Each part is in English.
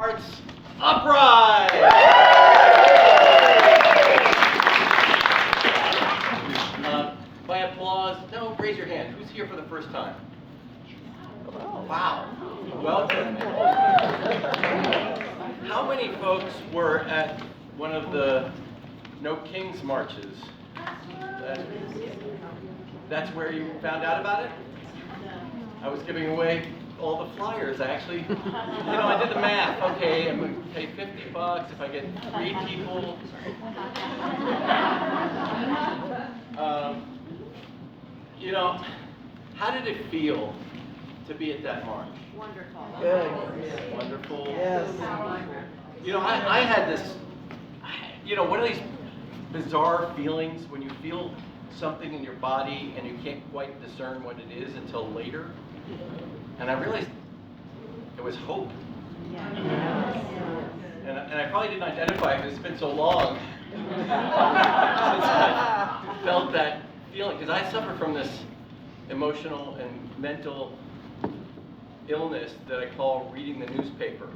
Playwrights, Uprise! By applause, no, raise your hand. Who's here for the first time? Wow, welcome. How many folks were at one of the No Kings marches? That's where you found out about it? I was giving away all the flyers. I actually, I did the math. Okay, I'm going to pay $50 if I get 3 people. How did it feel to be at that march? Wonderful. Good. Wonderful. Yes. I had this, one of these bizarre feelings when you feel something in your body and you can't quite discern what it is until later. And I realized it was hope. And I probably didn't identify it because it's been so long since I felt that feeling. Because I suffer from this emotional and mental illness that I call reading the newspaper.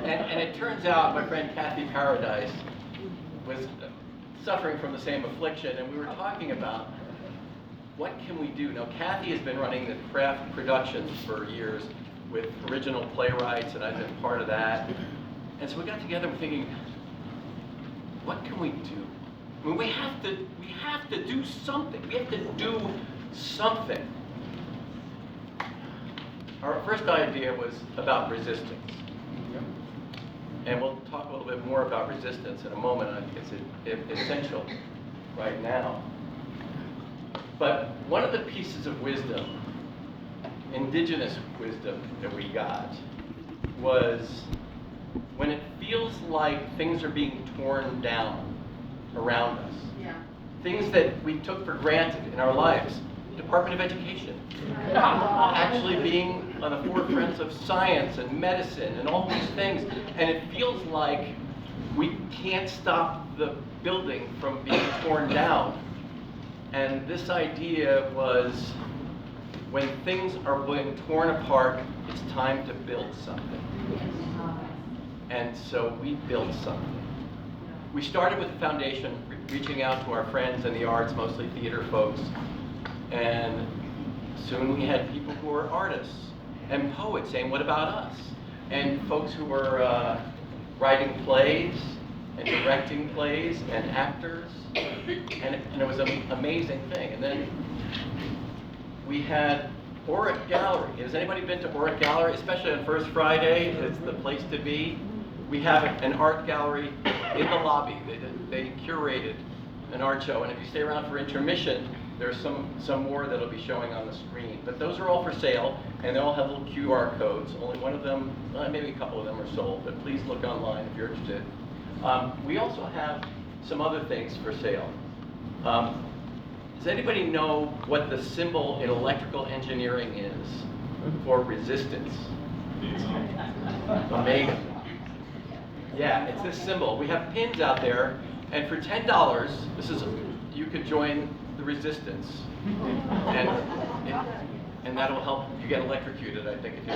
And it turns out my friend Kathy Paradise was suffering from the same affliction, and we were talking about what can we do. Now, Kathy has been running the craft productions for years with original Playwrights, and I've been part of that. And so we got together and we're thinking, what can we do? I mean, we have to do something. We have to do something. Our first idea was about resistance. And we'll talk a little bit more about resistance in a moment. I think it's essential right now. But one of the pieces of wisdom, indigenous wisdom that we got, was when it feels like things are being torn down around us. Yeah. Things that we took for granted in our lives. Department of Education, actually being on the forefront of science and medicine and all these things, and it feels like we can't stop the building from being torn down. And this idea was, when things are being torn apart, it's time to build something. And so we built something. We started with the foundation, reaching out to our friends in the arts, mostly theater folks, and soon we had people who were artists and poets saying, what about us? And folks who were writing plays and directing plays and actors, and it was an amazing thing. And then we had Oric Gallery. Has anybody been to Oric Gallery? Especially on First Friday, it's the place to be. We have an art gallery in the lobby. They curated an art show, and if you stay around for intermission, there's some more that'll be showing on the screen. But those are all for sale, and they all have little QR codes. Only one of them, maybe a couple of them are sold, but please look online if you're interested. We also have some other things for sale. Does anybody know what the symbol in electrical engineering is for resistance? Omega. Yeah, it's this symbol. We have pins out there, and for $10, you could join the resistance, and that'll help you get electrocuted, I think, if you.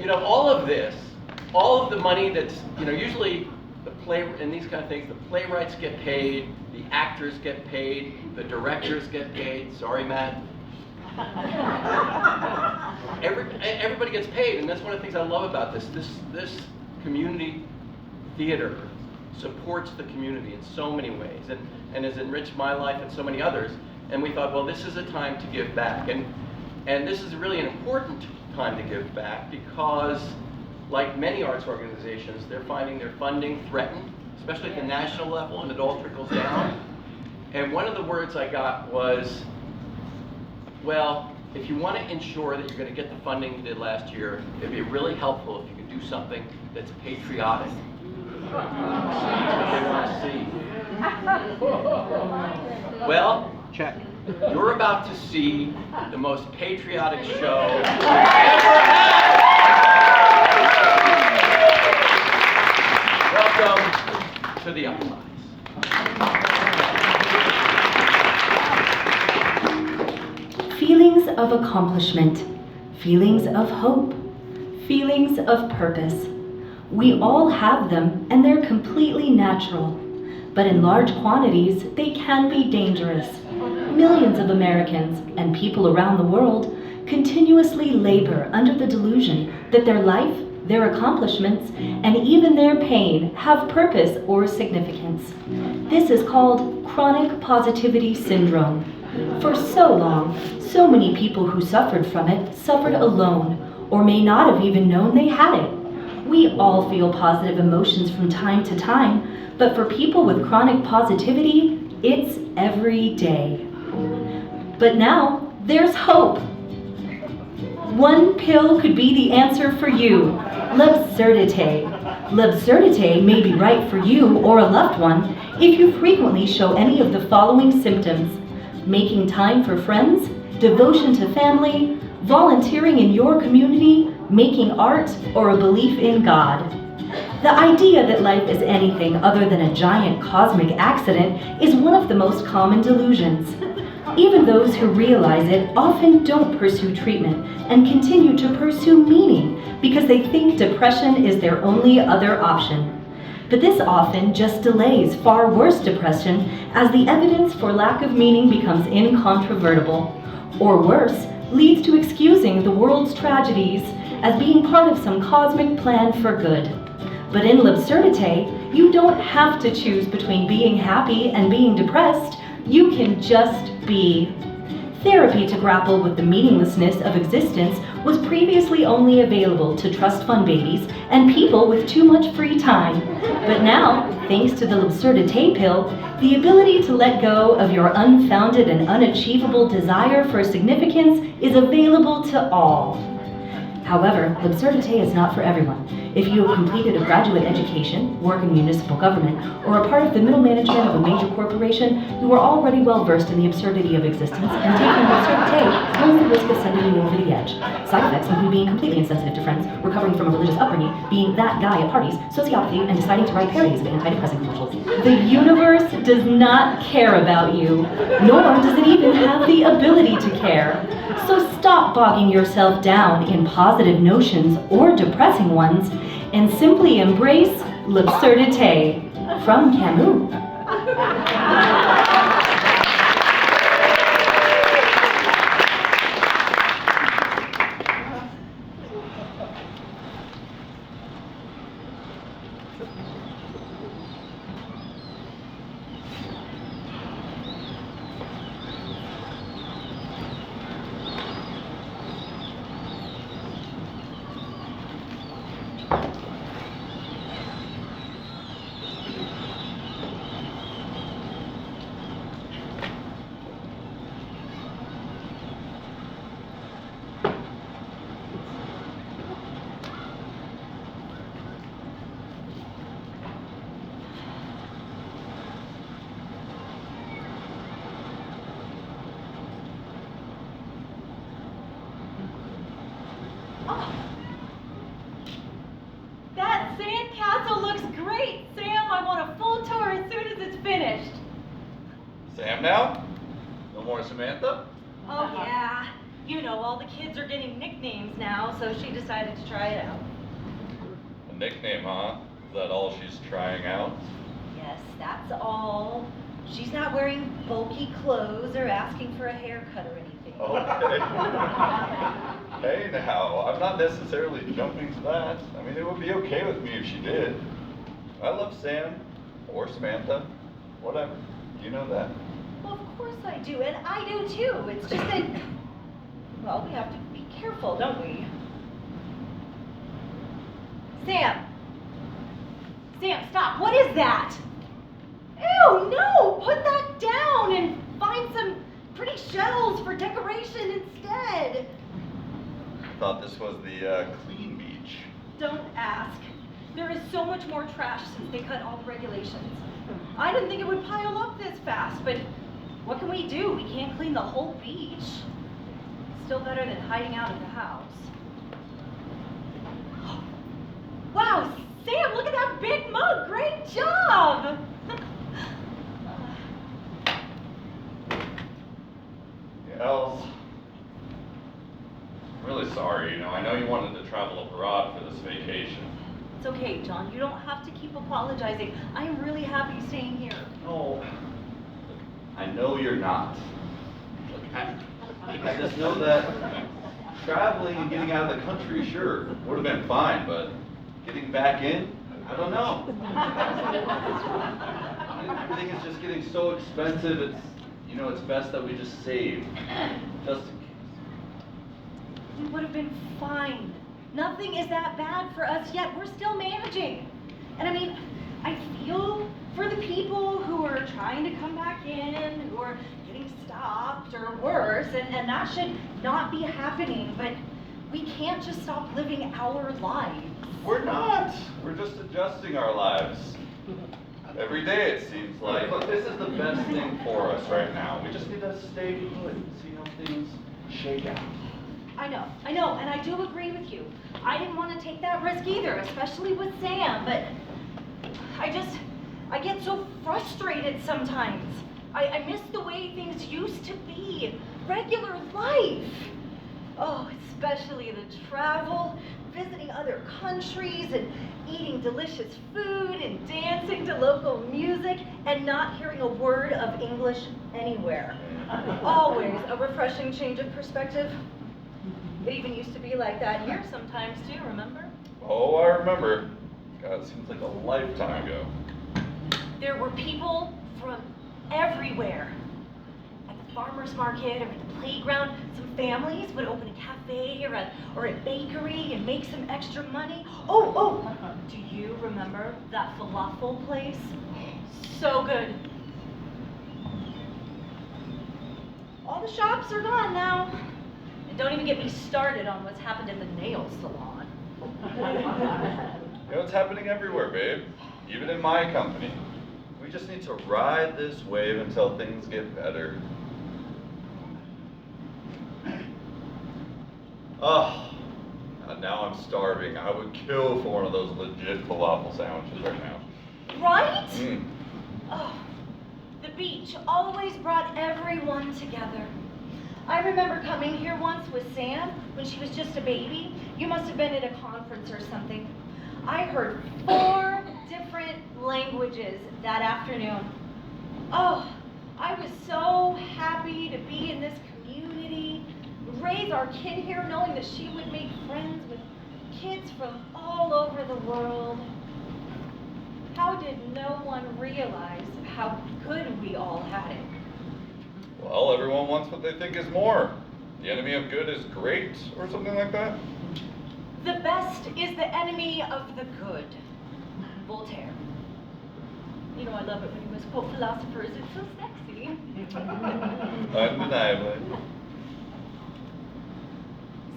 And all of this, all of the money that's usually in these kind of things, the playwrights get paid, the actors get paid, the directors get paid. Sorry, Matt. Everybody gets paid, and that's one of the things I love about this. This community theater supports the community in so many ways, and has enriched my life and so many others. And we thought, well, this is a time to give back, and this is really an important time to give back because, like many arts organizations, they're finding their funding threatened, especially at the national level, and it all trickles down. And one of the words I got was, well, if you want to ensure that you're going to get the funding you did last year, it'd be really helpful if you could do something that's patriotic. They want to see. Well, Check. you're about to see the most patriotic show ever had. Welcome to the Uprise. feelings of accomplishment, feelings of hope, feelings of purpose. We all have them, and they're completely natural. But in large quantities, they can be dangerous. Millions of Americans and people around the world continuously labor under the delusion that their life, their accomplishments, and even their pain have purpose or significance. This is called chronic positivity syndrome. For so long, so many people who suffered from it suffered alone, or may not have even known they had it. We all feel positive emotions from time to time, but for people with chronic positivity, it's every day. But now, there's hope. One pill could be the answer for you, l'absurdité. L'absurdité may be right for you or a loved one if you frequently show any of the following symptoms: making time for friends, devotion to family, volunteering in your community, making art, or a belief in God. The idea that life is anything other than a giant cosmic accident is one of the most common delusions. Even those who realize it often don't pursue treatment and continue to pursue meaning because they think depression is their only other option. But this often just delays far worse depression as the evidence for lack of meaning becomes incontrovertible. Or worse, leads to excusing the world's tragedies as being part of some cosmic plan for good. But in l'absurdité, you don't have to choose between being happy and being depressed. You can just be. Therapy to grapple with the meaninglessness of existence was previously only available to trust fund babies and people with too much free time. But now, thanks to the l'absurdité pill, the ability to let go of your unfounded and unachievable desire for significance is available to all. However, l'absurdité is not for everyone. If you have completed a graduate education, work in municipal government, or are part of the middle management of a major corporation, you are already well versed in the absurdity of existence, and taking l'absurdité runs the risk of sending you over the edge. Side effects include being completely insensitive to friends, recovering from a religious upbringing, being that guy at parties, sociopathy, and deciding to write parodies of antidepressant commercials. The universe does not care about you, nor does it even have the ability to care. So stop bogging yourself down in positive notions or depressing ones and simply embrace l'absurdité. From Camus. That sandcastle looks great, Sam. I want a full tour as soon as it's finished. Sam now? No more Samantha? Oh, yeah. You know, all the kids are getting nicknames now, so she decided to try it out. A nickname, huh? Is that all she's trying out? Yes, that's all. She's not wearing bulky clothes or asking for a haircut or anything. Okay. Hey now, I'm not necessarily jumping to that. I mean, it would be okay with me if she did. I love Sam, or Samantha, whatever. You know that. Well, of course I do, and I do too. It's just that, well, we have to be careful, don't we? Sam! Sam, stop! What is that? Ew, no! Put that down and find some pretty shells for decoration instead. I thought this was the clean beach. Don't ask. There is so much more trash since they cut all the regulations. I didn't think it would pile up this fast, but what can we do? We can't clean the whole beach. Still better than hiding out at the house. Wow, Sam, look at that big mug. Great job. Els, I'm really sorry, I know you wanted to travel abroad for this vacation. It's okay, John. You don't have to keep apologizing. I am really happy staying here. No, look, I know you're not. Look, I just know that traveling and getting out of the country, sure, would have been fine, but getting back in, I don't know. Everything is just getting so expensive, it's best that we just save, just in case. We would have been fine. Nothing is that bad for us yet. We're still managing. And I mean, I feel for the people who are trying to come back in, who are getting stopped or worse, and that should not be happening, but we can't just stop living our lives. We're not. We're just adjusting our lives. Every day it seems like. Look, this is the best thing for us right now. We just need to stay put and see how things shake out. I know, and I do agree with you. I didn't want to take that risk either, especially with Sam, but I get so frustrated sometimes. I miss the way things used to be, regular life. Oh, especially the travel, visiting other countries, and eating delicious food, and dancing to local music, and not hearing a word of English anywhere. Always a refreshing change of perspective. It even used to be like that here sometimes too, remember? Oh, I remember. God, it seems like a lifetime ago. There were people from everywhere. At the farmer's market or at the playground, some families would open a cafe or a bakery and make some extra money. Oh, do you remember that falafel place? So good. All the shops are gone now. And don't even get me started on what's happened at the nail salon. It's happening everywhere, babe. Even in my company. We just need to ride this wave until things get better. Oh, now I'm starving. I would kill for one of those legit falafel sandwiches right now. Right? Mm. Oh, the beach always brought everyone together. I remember coming here once with Sam when she was just a baby. You must have been at a conference or something. I heard 4 different languages that afternoon. Oh, I was so happy to be in this community, raise our kid here knowing that she would make friends with kids from all over the world. How did no one realize how good we all had it? Well, everyone wants what they think is more. The enemy of good is great, or something like that. The best is the enemy of the good. Voltaire. You know I love it when you misquote philosophers. It's so sexy. Undeniably.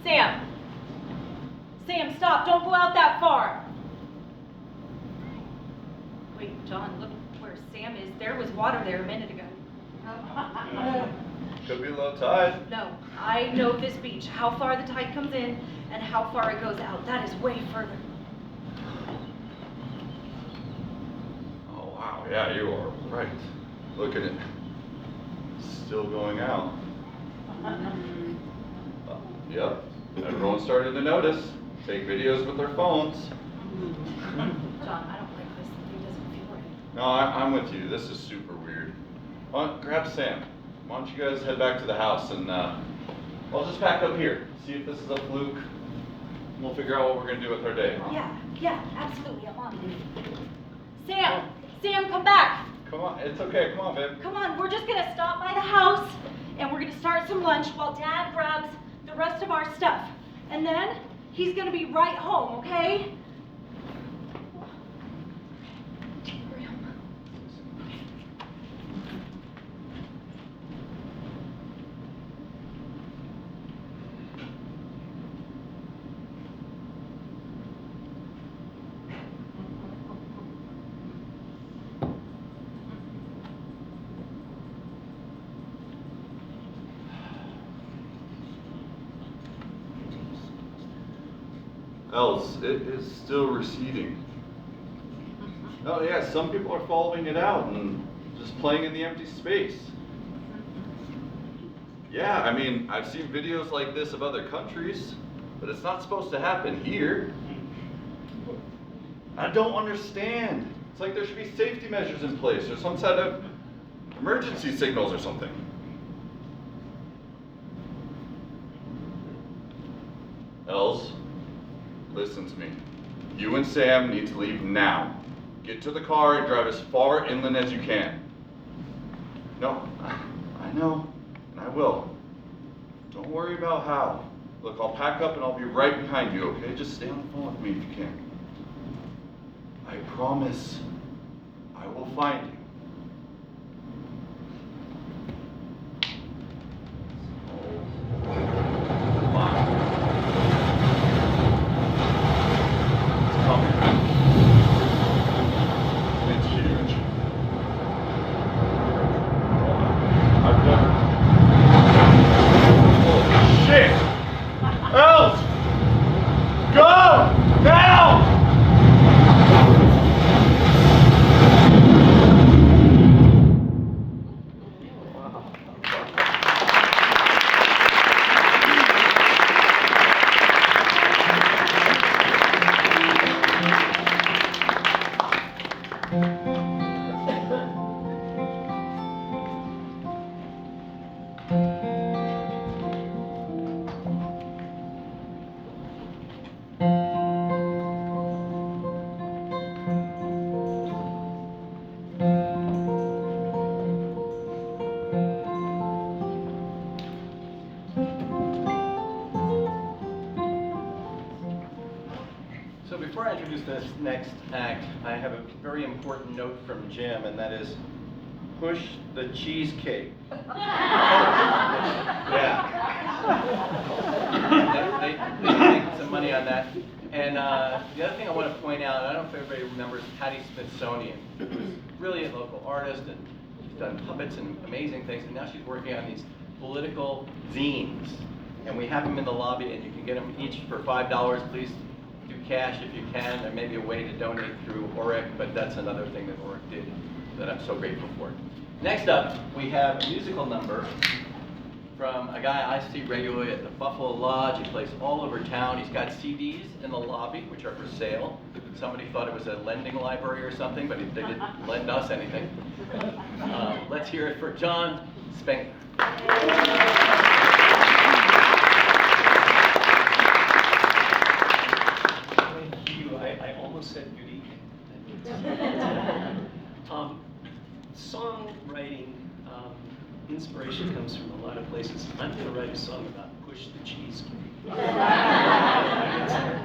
Sam, stop. Don't go out that far. Wait, John, look where Sam is. There was water there a minute ago. Could be low tide. No, I know this beach, how far the tide comes in and how far it goes out. That is way further. Oh, wow. Yeah, you are right. Look at it. Still going out. Yep. Everyone's starting to notice. Take videos with their phones. John, I don't like this. Something doesn't feel right. No, I'm with you. This is super weird. Grab Sam. Why don't you guys head back to the house and I'll just pack up here. See if this is a fluke. We'll figure out what we're going to do with our day. Yeah, absolutely. I'm on. Sam, come back. Come on. It's okay. Come on, babe. Come on, we're just gonna stop by the house and we're gonna start some lunch while Dad grabs the rest of our stuff. And then he's gonna be right home, okay? Else, it is still receding. Oh yeah, some people are following it out and just playing in the empty space. Yeah, I mean, I've seen videos like this of other countries, but it's not supposed to happen here. I don't understand. It's like there should be safety measures in place or some set of emergency signals or something. Els, listen to me. You and Sam need to leave now. Get to the car and drive as far inland as you can. No, I know, and I will. Don't worry about how. Look, I'll pack up and I'll be right behind you, okay? Just stay on the phone with me if you can. I promise, I will find you. Come on. It's coming. It's huge. I've never... Holy shit! Els! Go! Now! So before I introduce this next act, I have a very important note from Jim, and that is, push the cheesecake. Yeah. They make some money on that. And the other thing I want to point out, I don't know if everybody remembers Patty Smithsonian, who's really a local artist, and she's done puppets and amazing things, and now she's working on these political zines. And we have them in the lobby, and you can get them each for $5. Please do cash if you can. There may be a way to donate through ORIC, but that's another thing that ORIC did that I'm so grateful for. Next up, we have a musical number from a guy I see regularly at the Buffalo Lodge. He plays all over town. He's got CDs in the lobby, which are for sale. Somebody thought it was a lending library or something, but they didn't lend us anything. Let's hear it for John Spengler. I almost said good evening. Songwriting, inspiration comes from a lot of places. I'm going to write a song about push the cheesecake.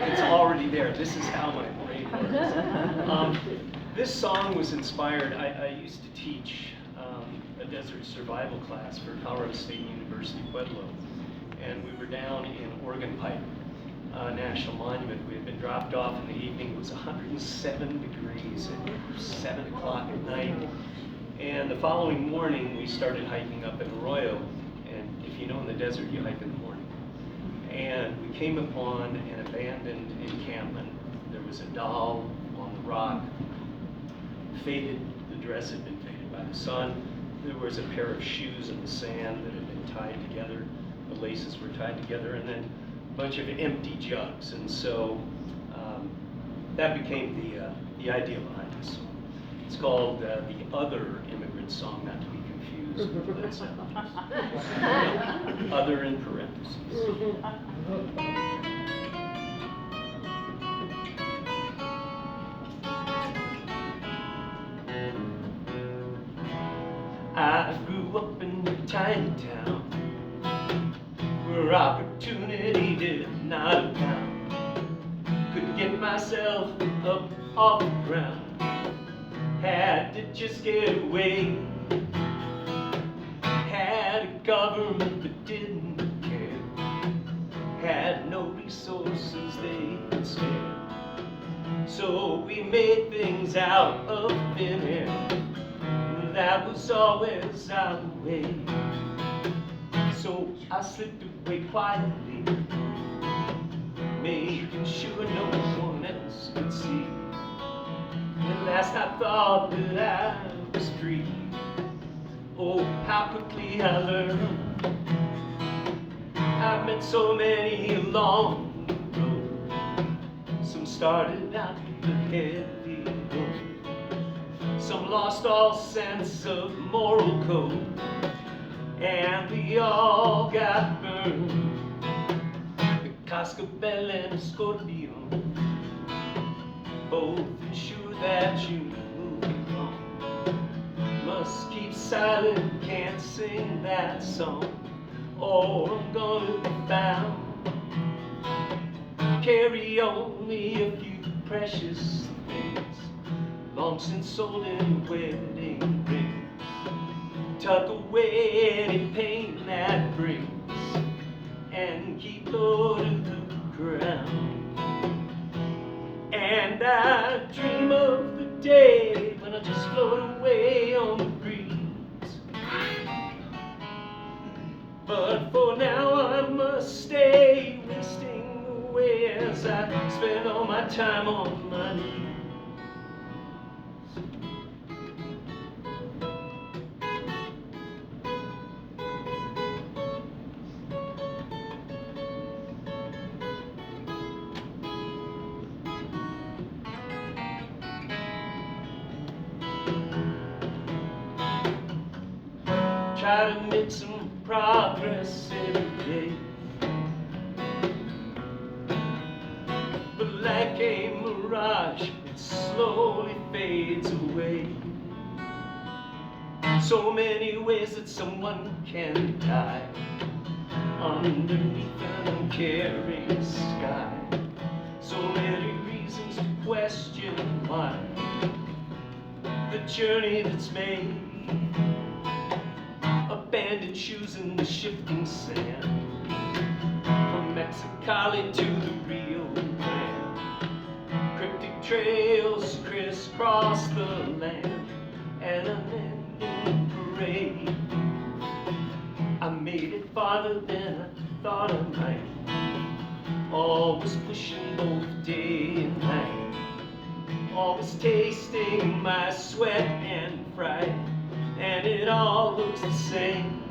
It's already there. This is how my brain works. This song was inspired. I used to teach a desert survival class for Colorado State University, Pueblo, and we were down in Oregon Pipe National Monument. We had been dropped off in the evening. It was 107 degrees at 7 o'clock at night. And the following morning, we started hiking up in Arroyo. And if you know in the desert, you hike in the morning. And we came upon an abandoned encampment. There was a doll on the rock, faded. The dress had been faded by the sun. There was a pair of shoes in the sand that had been tied together. The laces were tied together, and then a bunch of empty jugs. And so that became the idea behind this song. It's called The Other Immigrant Song, not to be confused with Led Zeppelin's. Other in parentheses. I grew up in a tiny town where opportunity did not abound. Couldn't get myself up off the ground. Had to just get away. Had a government that didn't care. Had no resources they could spare. So we made things out of thin air. That was always our way. So I slipped away quietly, making sure no one else could see. At last I thought that I was free. Oh, how quickly I learned went so many along the road. Some started out the heavy road. Some lost all sense of moral code. And we all got burned. The Cascabel and Scorpion both ensure that you move on. Must keep silent, can't sing that song, or I'm gonna be found. Carry only a few precious things, long since sold in wedding rings. Tuck away any pain that brings, and keep low to the ground. And I dream of the day when I just float away on the breeze. But for now I must stay wasting away as I spend all my time on my knees. Try to make some progress every day, but like a mirage, it slowly fades away. So many ways that someone can die underneath an uncaring sky. So many reasons to question why the journey that's made. Abandoned shoes in the shifting sand, from Mexicali to the Rio Grande. Cryptic trails crisscross the land, and an ending parade. I made it farther than I thought I might, always pushing both day and night, always tasting my sweat and fright. And it all looks the same.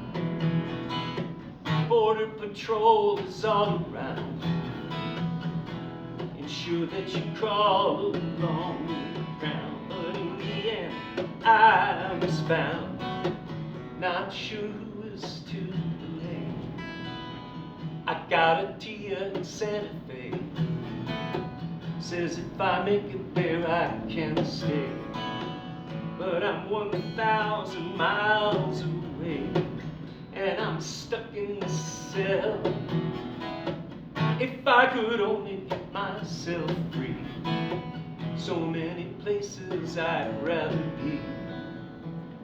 Border patrol is all around, ensure that you crawl along the ground. But in the end, I was found, not sure who was to blame. I got a Tia in Santa Fe, says if I make it there I can stay. But I'm 1,000 miles away, and I'm stuck in the cell. If I could only get myself free, so many places I'd rather be.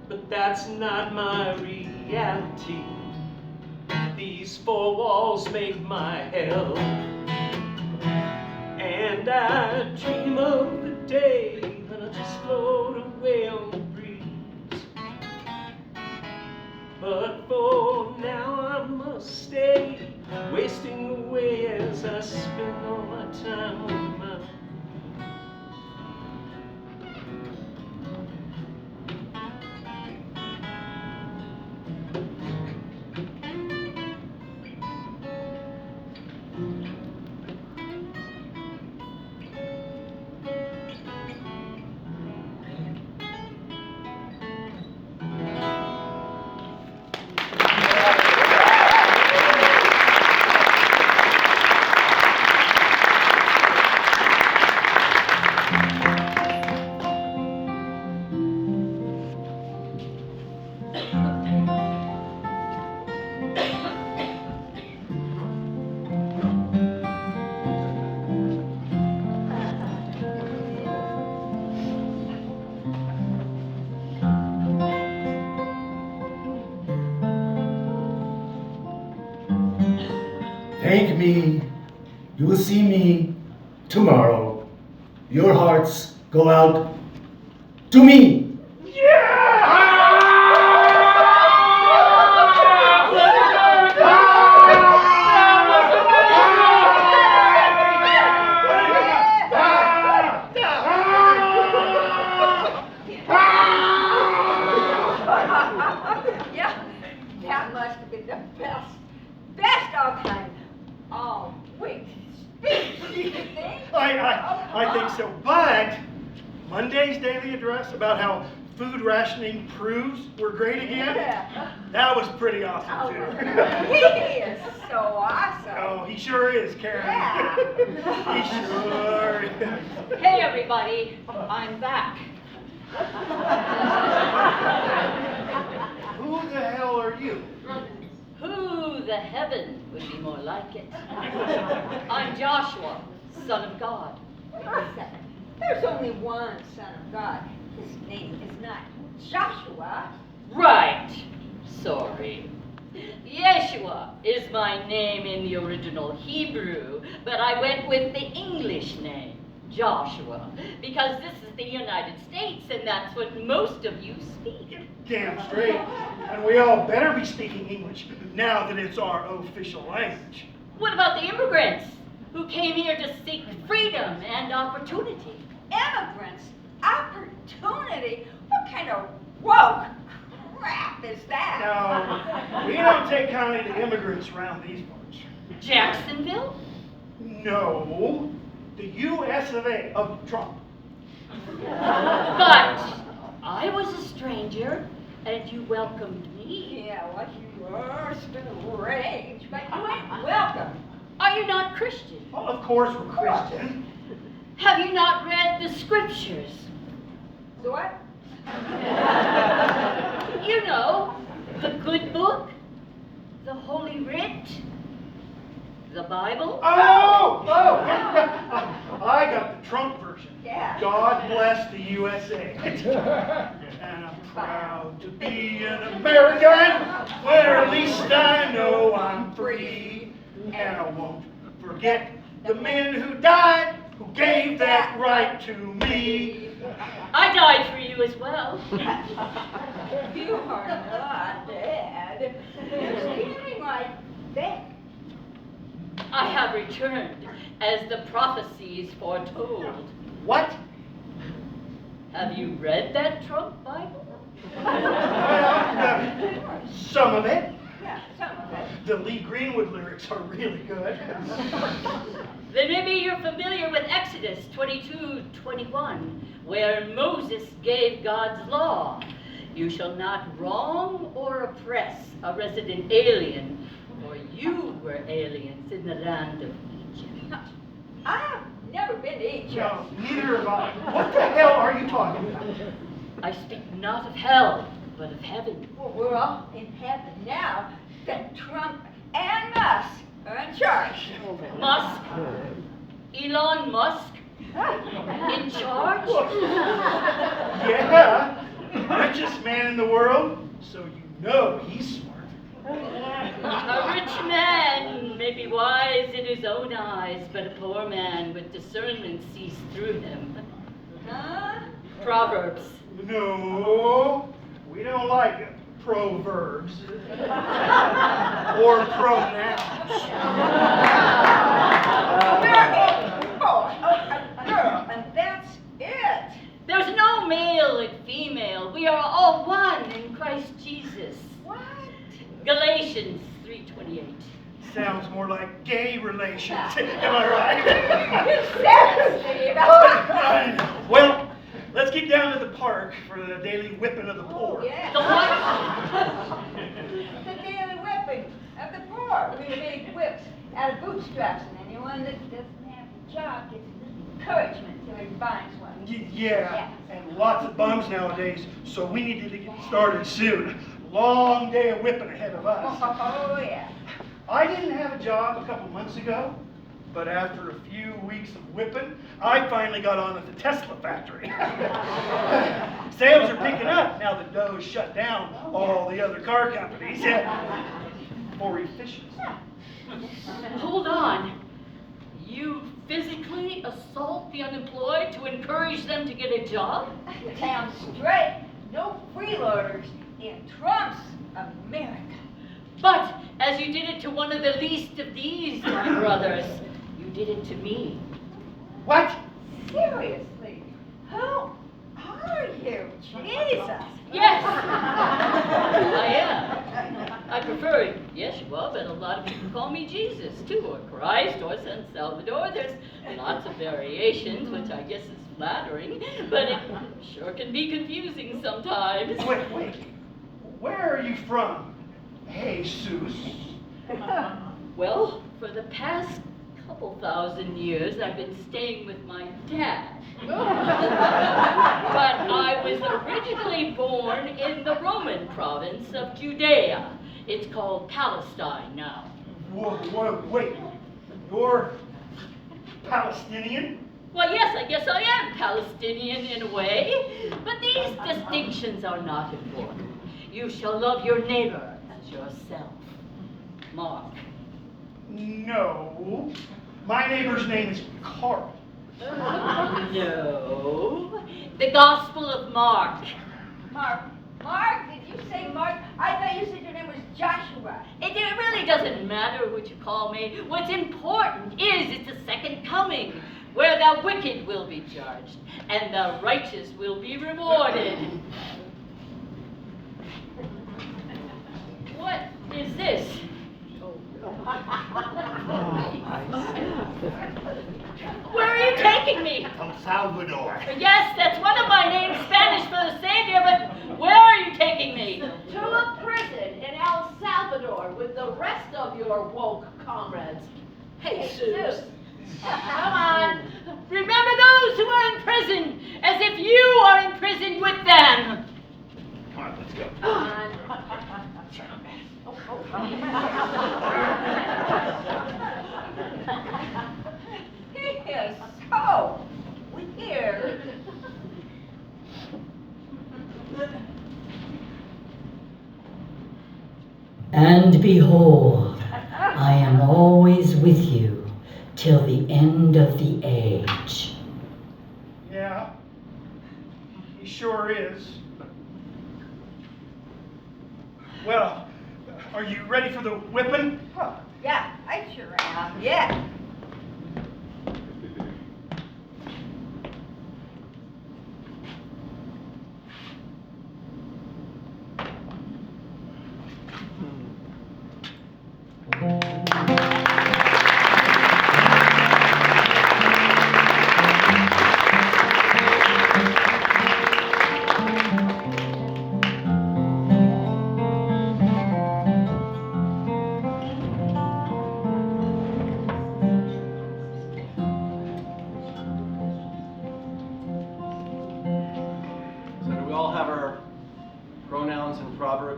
But that's not my reality. These four walls make my hell. And I dream of the day when I just float away on the breeze. But for now I must stay wasting away as I spend all my time on my Thank me. You will see me tomorrow. Your hearts go out to me. Yeah, that must have been the best of time. I think so. But Monday's daily address about how food rationing proves we're great again, that was pretty awesome too. He is so awesome. Oh, he sure is, Karen. Yeah. He sure is. Hey everybody, I'm back. Who the hell are you? Who the heaven would be more like it? I'm Joshua, son of God. There's only one Son of God. His name is not Joshua. Right. Sorry. Yeshua is my name in the original Hebrew, but I went with the English name, Joshua, because this is the United States and that's what most of you speak. Damn straight. And we all better be speaking English now that it's our official language. What about the immigrants who came here to seek freedom and opportunity? Immigrants? Opportunity? What kind of woke crap is that? No, we don't take kindly to immigrants around these parts. Jacksonville? No, the US of A, of Trump. But I was a stranger and you welcomed me. Yeah, well, you were strange, but you ain't welcome. Are you not Christian? Well, of course we're Christian. Have you not read the scriptures? So what? You know, the good book, the Holy Writ, the Bible. Oh! I got the Trump version. Yeah. God bless the USA. And I'm proud to be an American, where at least I know I'm free. And I won't forget the men who died, who gave that right to me. I died for you as well. You are not dead. You're feeling like that. I have returned as the prophecies foretold. What? Have you read that Trump Bible? Some of it. Yeah, some of it. The Lee Greenwood lyrics are really good. Then maybe you're familiar with Exodus 22:21, where Moses gave God's law. You shall not wrong or oppress a resident alien, for you were aliens in the land of Egypt. I've never been to Egypt. No, neither have I. What the hell are you talking about? I speak not of hell, but of heaven. Well, we're all in heaven now that Trump and Musk are in charge. Musk? Elon Musk? In charge? Yeah, richest man in the world, so you know he's smart. A rich man may be wise in his own eyes, but a poor man with discernment sees through him. Huh? Proverbs. No, we don't like proverbs or pronouns. We're a boy, a girl, and that's it. There's no male and female. We are all one in Christ Jesus. What? Galatians 3:28. Sounds more like gay relations. Am I right? You said it, Steve. I know. Well, let's get down to the park for the daily whipping of the poor. Yeah. The what? The daily whipping of the poor. We make whips out of bootstraps, and anyone that doesn't have a job gets encouragement till he finds one. Yeah, and lots of bums nowadays, so we need to get started soon. Long day of whipping ahead of us. Oh, yeah. I didn't have a job a couple months ago, but after a few weeks of whipping, I finally got on at the Tesla factory. Sales are picking up now that Doe's shut down all the other car companies for efficiency. Hold on. You physically assault the unemployed to encourage them to get a job? Damn straight. No freeloaders in Trump's America. But as you did it to one of the least of these, my brothers, you did it to me. What? Seriously? Who are you? Jesus. Yes, I am. I prefer Yeshua, but a lot of people call me Jesus, too, or Christ, or San Salvador. There's lots of variations, which I guess is flattering, but it sure can be confusing sometimes. Wait. Where are you from, Jesus? Well, for the past couple thousand years, I've been staying with my dad. But I was originally born in the Roman province of Judea. It's called Palestine now. Wait, you're Palestinian? Well, yes, I guess I am Palestinian in a way, but these distinctions are not important. You shall love your neighbor as yourself. Mark. No. My neighbor's name is Carl. No. The Gospel of Mark. Mark, did you say Mark? I thought you said your name was Joshua. It really doesn't matter what you call me. What's important is it's the second coming, where the wicked will be judged and the righteous will be rewarded. What is this? Where are you taking me? El Salvador. Yes, that's one of my names, Spanish for the Savior, but where are you taking me? To a prison in El Salvador with the rest of your woke comrades. Jesus. Come on. Remember those who are in prison, as if you are in prison with them. Come on, let's go. Yes, so weird. And behold, I am always with you till the end of the age. Yeah, he sure is. Well, are you ready for the whipping? Huh, yeah, I sure am. Yeah.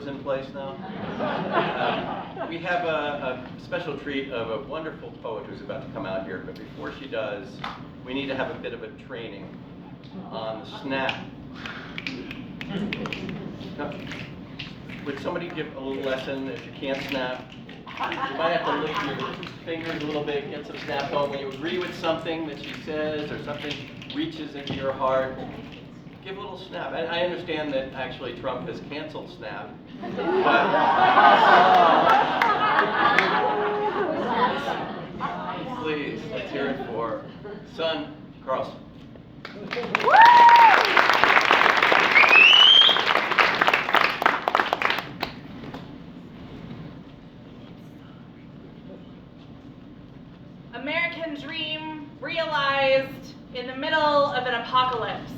In place now. We have a special treat of a wonderful poet who's about to come out here, but before she does, we need to have a bit of a training on the snap. Now, would somebody give a little lesson if you can't snap? You might have to lift your fingers a little bit, get some snap going. When you agree with something that she says or something reaches into your heart, give a little snap. I understand that actually Trump has canceled snap, but please, let's hear it for son Carlson. American dream realized in the middle of an apocalypse.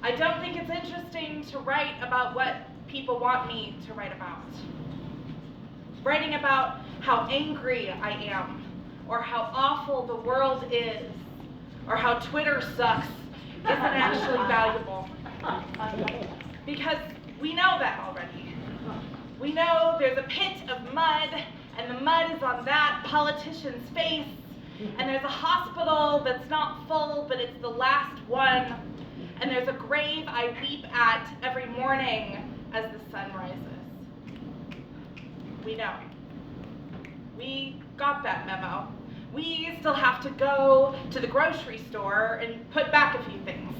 I don't think it's interesting to write about what people want me to write about. Writing about how angry I am, or how awful the world is, or how Twitter sucks isn't actually valuable. Because we know that already. We know there's a pit of mud, and the mud is on that politician's face, and there's a hospital that's not full, but it's the last one, and there's a grave I weep at every morning as the sun rises. We know. We got that memo. We still have to go to the grocery store and put back a few things.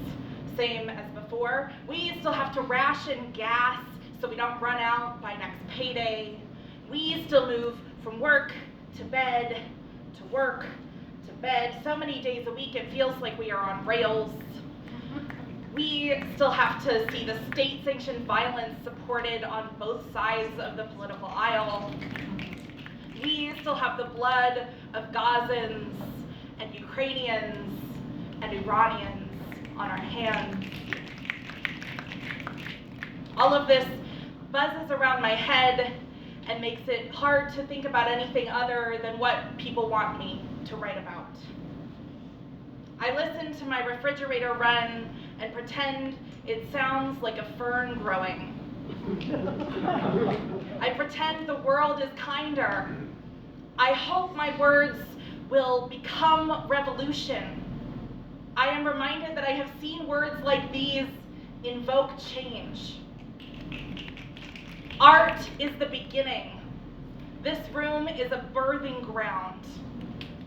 Same as before. We still have to ration gas so we don't run out by next payday. We still move from work to bed, to work, to bed. So many days a week it feels like we are on rails. We still have to see the state-sanctioned violence supported on both sides of the political aisle. We still have the blood of Gazans and Ukrainians and Iranians on our hands. All of this buzzes around my head and makes it hard to think about anything other than what people want me to write about. I listen to my refrigerator run and pretend it sounds like a fern growing. I pretend the world is kinder. I hope my words will become revolution. I am reminded that I have seen words like these invoke change. Art is the beginning. This room is a birthing ground.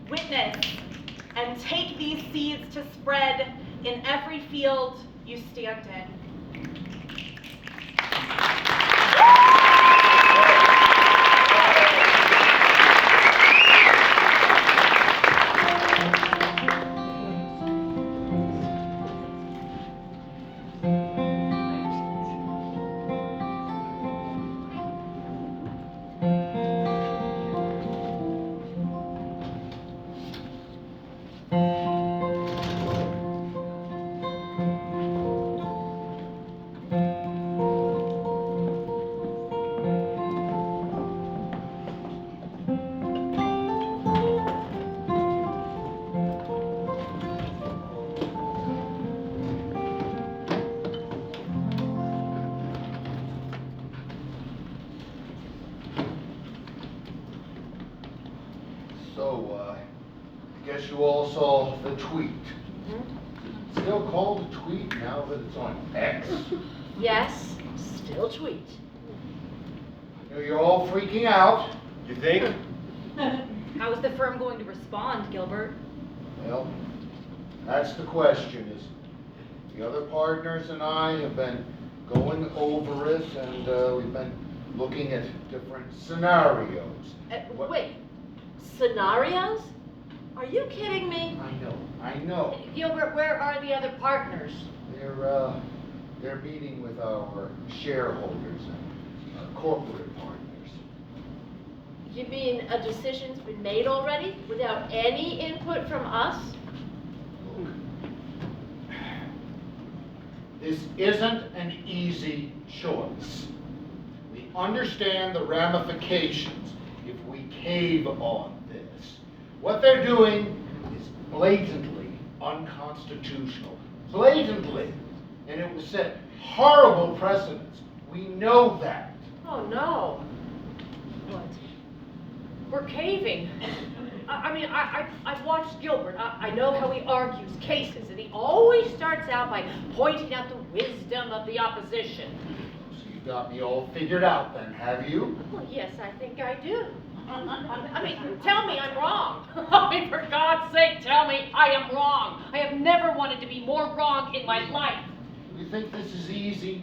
Witness and take these seeds to spread in every field you stand in. Guess you all saw the tweet. Is it still called a tweet now that it's on X? Yes, still tweet. I know you're all freaking out. You think? How is the firm going to respond, Gilbert? Well, that's the question. Is the other partners and I have been going over it, and we've been looking at different scenarios. Wait, scenarios? Are you kidding me? I know. Gilbert, where are the other partners? They're meeting with our shareholders and our corporate partners. You mean a decision's been made already without any input from us? Look, this isn't an easy choice. We understand the ramifications if we cave on this. What they're doing is blatantly unconstitutional. Blatantly. And it will set horrible precedents. We know that. Oh, no. What? We're caving. I've watched Gilbert. I know how he argues cases, and he always starts out by pointing out the wisdom of the opposition. So you got me all figured out then, have you? Well, yes, I think I do. Tell me I'm wrong. For God's sake, tell me I am wrong. I have never wanted to be more wrong in my life. You think this is easy?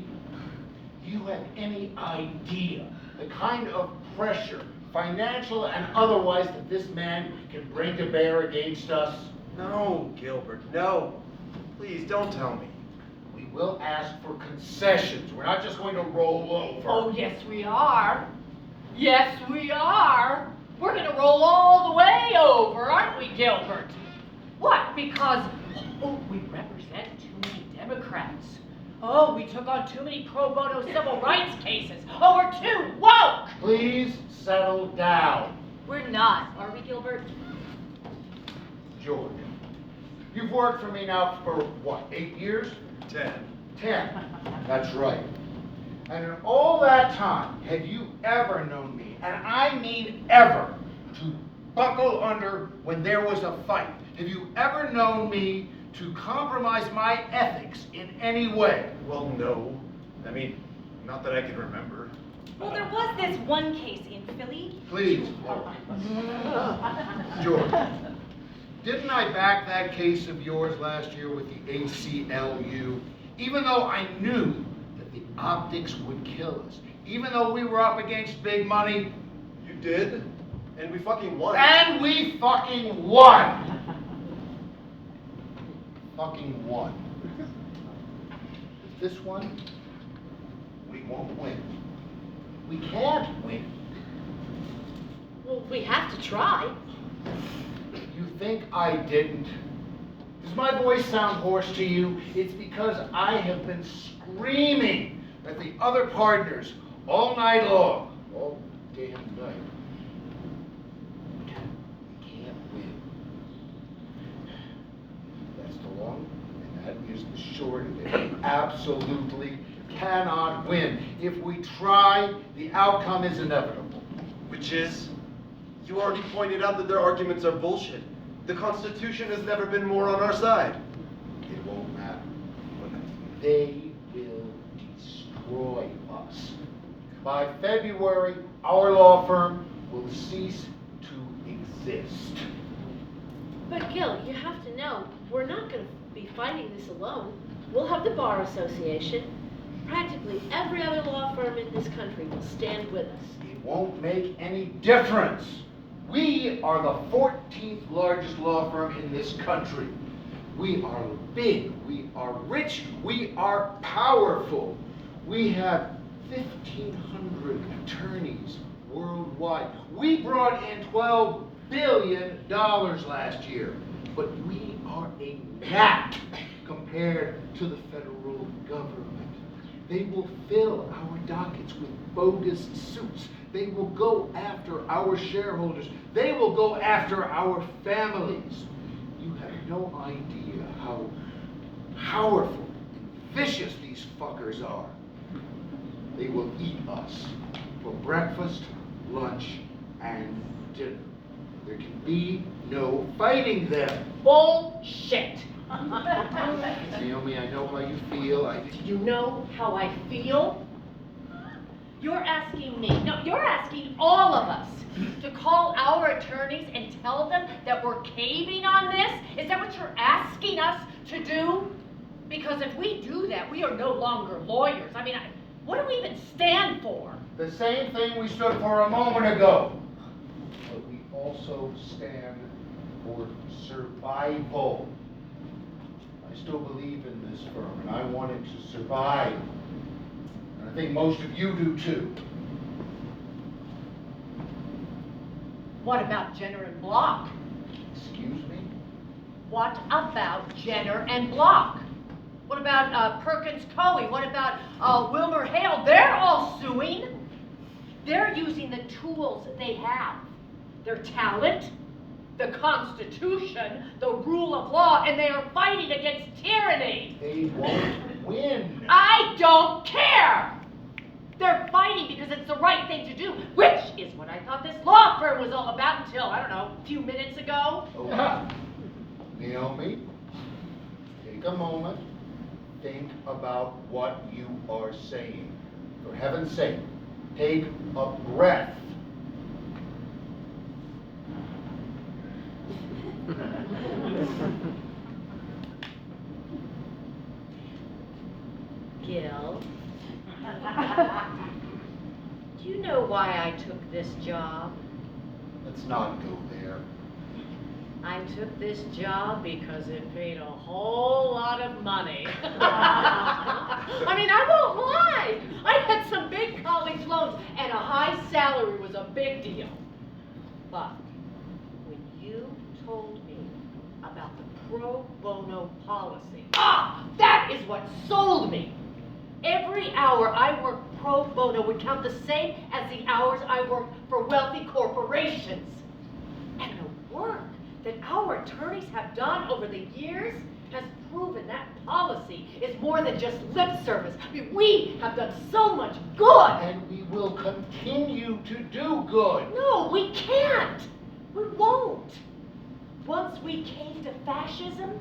Do you have any idea the kind of pressure, financial and otherwise, that this man can bring to bear against us? No, Gilbert, no. Please, don't tell me. We will ask for concessions. We're not just going to roll over. Oh, yes, we are. Yes, we are. We're going to roll all the way over, aren't we, Gilbert? What? Because, we represent too many Democrats. Oh, we took on too many pro bono civil rights cases. Oh, we're too woke. Please settle down. We're not, are we, Gilbert? George, you've worked for me now for what, 8 years? 10. 10. That's right. And in all that time, have you ever known me, and I mean ever, to buckle under when there was a fight? Have you ever known me to compromise my ethics in any way? Well, no. I mean, not that I can remember. Well, there was this one case in Philly. Please, George, didn't I back that case of yours last year with the ACLU, even though I knew that the optics would kill us, even though we were up against big money? You did? And we fucking won. And we fucking won! Fucking won. this one, we won't win. We can't win. Well, we have to try. You think I didn't? Does my voice sound hoarse to you? It's because I have been screaming at the other partners all night long. All damn night. We can't win. That's the long and that is the short of it. We absolutely cannot win. If we try, the outcome is inevitable. Which is, you already pointed out that their arguments are bullshit. The Constitution has never been more on our side. It won't matter. They will destroy us. By February, our law firm will cease to exist. But Gil, you have to know, we're not going to be fighting this alone. We'll have the Bar Association. Practically every other law firm in this country will stand with us. It won't make any difference. We are the 14th largest law firm in this country. We are big, we are rich, we are powerful. We have 1,500 attorneys worldwide. We brought in $12 billion last year, but we are a gnat compared to the federal government. They will fill our dockets with bogus suits. They will go after our shareholders. They will go after our families. You have no idea how powerful and vicious these fuckers are. They will eat us for breakfast, lunch, and dinner. There can be no fighting them. Bullshit! Naomi, I know how you feel. You know how I feel? You're asking me, no, you're asking all of us to call our attorneys and tell them that we're caving on this? Is that what you're asking us to do? Because if we do that, we are no longer lawyers. I mean, what do we even stand for? The same thing we stood for a moment ago. But we also stand for survival. I still believe in this firm, and I want it to survive. And I think most of you do too. What about Jenner and Block? Excuse me? What about Jenner and Block? What about Perkins Coie? What about Wilmer Hale? They're all suing. They're using the tools they have. Their talent, the Constitution, the rule of law, and they are fighting against tyranny. They won't win. I don't care! They're fighting because it's the right thing to do, which is what I thought this law firm was all about until, I don't know, a few minutes ago. Okay. Naomi, take a moment. Think about what you are saying. For heaven's sake, take a breath. Gil, do you know why I took this job? Let's not go there. I took this job because it paid a whole lot of money. I mean, I won't lie. I had some big college loans, and a high salary was a big deal. But when you told me about the pro bono policy, that is what sold me. Every hour I worked pro bono would count the same as the hours I worked for wealthy corporations. And the work that our attorneys have done over the years has proven that policy is more than just lip service. I mean, we have done so much good. And we will continue to do good. No, we can't. We won't. Once we cave to fascism,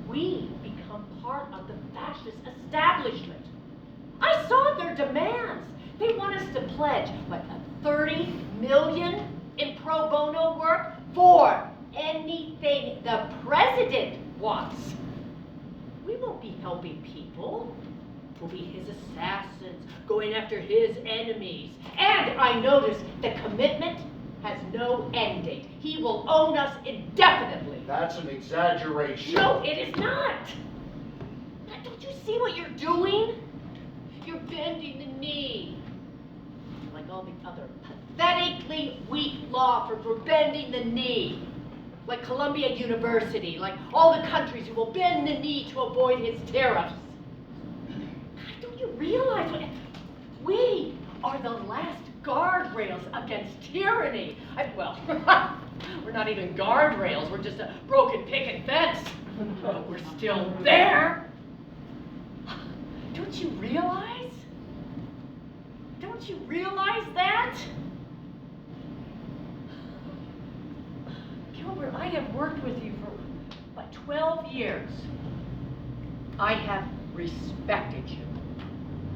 we become part of the fascist establishment. I saw their demands. They want us to pledge, what, $30 million in pro bono work for anything the president wants. We won't be helping people. We'll be his assassins, going after his enemies. And I noticed the commitment has no end date. He will own us indefinitely. That's an exaggeration. No, it is not. Don't you see what you're doing? You're bending the knee. Like all the other pathetically weak law for bending the knee. Like Columbia University, like all the countries who will bend the knee to avoid his tariffs. Don't you realize what... We are the last guardrails against tyranny. Well, we're not even guardrails, we're just a broken picket fence. But we're still there. Don't you realize? Don't you realize that? Gilbert, I have worked with you for, what, 12 years. I have respected you.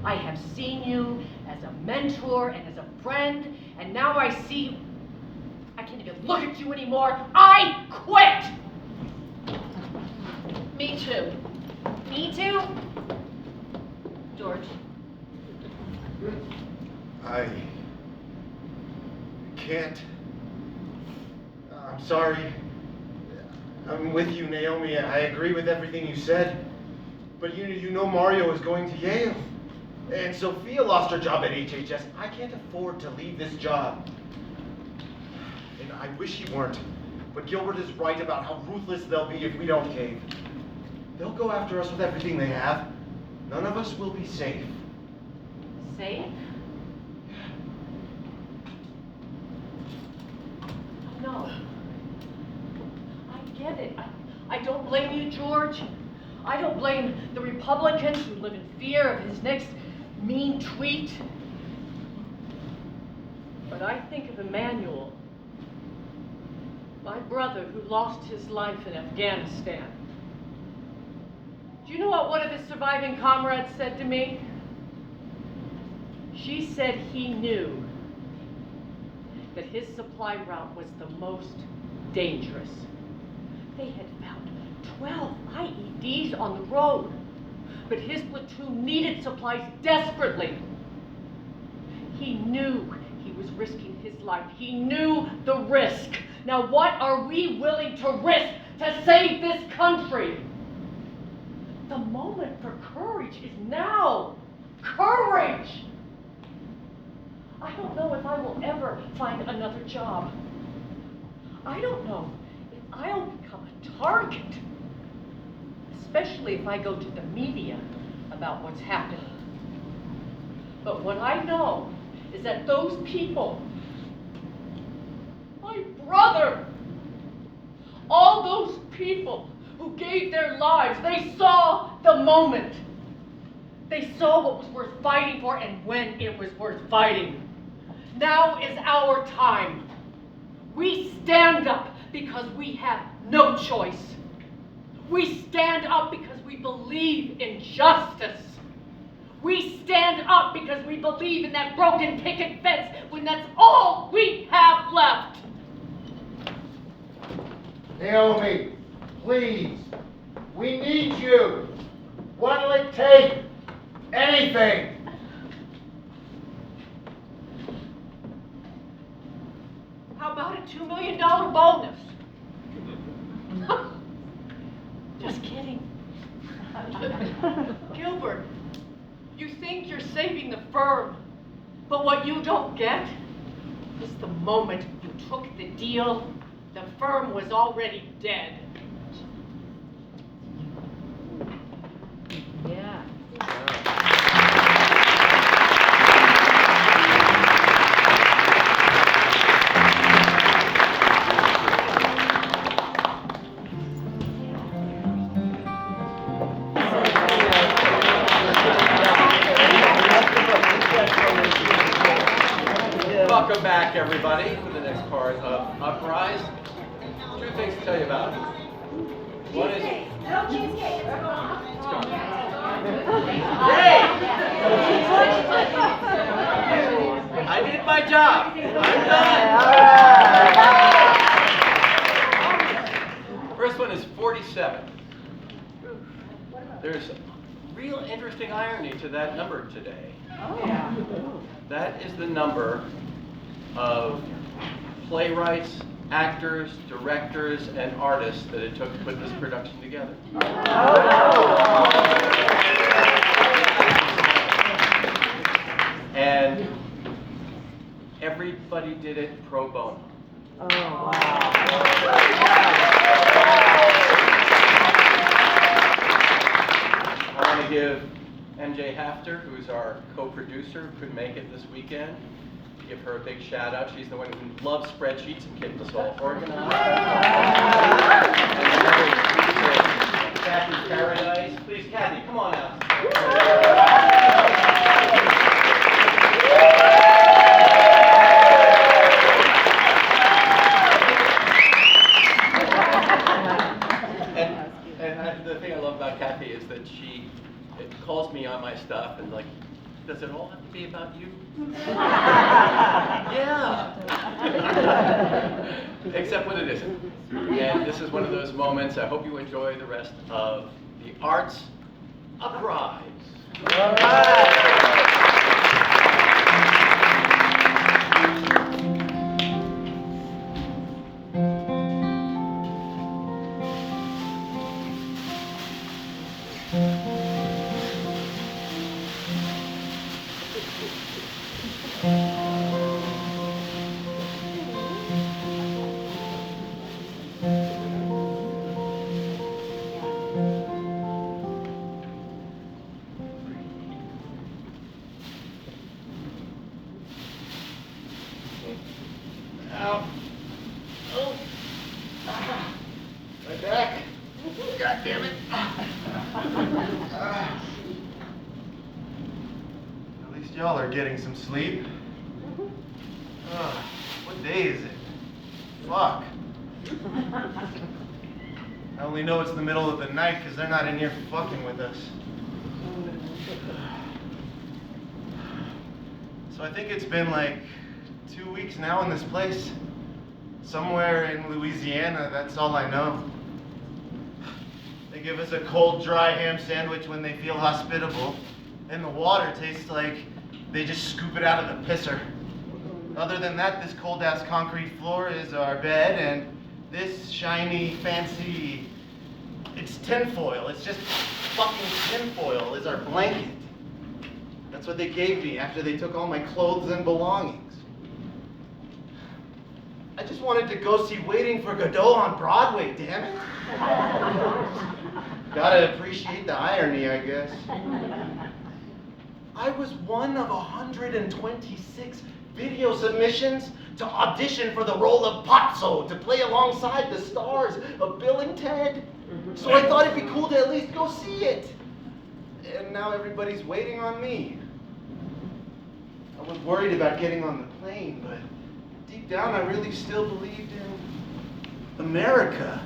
I have seen you as a mentor and as a friend, and now I see, I can't even look at you anymore. I quit! Me too. Me too? George. I can't. I'm sorry. I'm with you, Naomi. I agree with everything you said. But you know Mario is going to Yale. And Sophia lost her job at HHS. I can't afford to leave this job. And I wish he weren't. But Gilbert is right about how ruthless they'll be if we don't cave. They'll go after us with everything they have. None of us will be safe. Safe? No. I get it. I don't blame you, George. I don't blame the Republicans who live in fear of his next mean tweet. But I think of Emmanuel, my brother who lost his life in Afghanistan. Do you know what one of his surviving comrades said to me? She said he knew that his supply route was the most dangerous. They had found 12 IEDs on the road, but his platoon needed supplies desperately. He knew he was risking his life. He knew the risk. Now what are we willing to risk to save this country? The moment for courage is now. Courage! I don't know if I will ever find another job. I don't know if I'll become a target, especially if I go to the media about what's happening. But what I know is that those people, my brother, all those people who gave their lives, they saw the moment. They saw what was worth fighting for and when it was worth fighting. Now is our time. We stand up because we have no choice. We stand up because we believe in justice. We stand up because we believe in that broken picket fence when that's all we have left. Naomi, please, we need you. What'll it take? Anything. How about a $2 million bonus? Just kidding. Gilbert, you think you're saving the firm, but what you don't get is the moment you took the deal, the firm was already dead. Yeah. Welcome back, everybody, for the next part of Uprise. Two things to tell you about. One is... No cheesecake. Let's go. Hey! I did my job. I'm done. First one is 47. There's real interesting irony to that number today. Oh, yeah. That is the number of playwrights, actors, directors, and artists that it took to put this production together. everybody did it pro bono. Oh, wow. I want to give MJ Hafter, who's our co-producer, who couldn't make it this weekend, give her a big shout out. She's the one who loves spreadsheets and kept us all organized. And another Kathy Paradise. Please, Kathy, come on out. And the thing I love about Kathy is that she calls me on my stuff and like, does it all have to be about you? Yeah. Except when it isn't. And this is one of those moments. I hope you enjoy the rest of the Arts Uprise. All right. Ow. Oh. My back. God damn it. At least y'all are getting some sleep. What day is it? Fuck. I only know it's the middle of the night because they're not in here fucking with us. So I think it's been like 2 weeks now in this place. Somewhere in Louisiana, that's all I know. They give us a cold, dry ham sandwich when they feel hospitable. And the water tastes like they just scoop it out of the pisser. Other than that, this cold-ass concrete floor is our bed, and this shiny, fancy, it's tinfoil. It's just fucking tinfoil is our blanket. That's what they gave me after they took all my clothes and belongings. I just wanted to go see Waiting for Godot on Broadway, damn it. Gotta appreciate the irony, I guess. I was one of 126 video submissions to audition for the role of Pazzo to play alongside the stars of Bill and Ted. So I thought it'd be cool to at least go see it. And now everybody's waiting on me. I was worried about getting on the plane, but deep down I really still believed in America.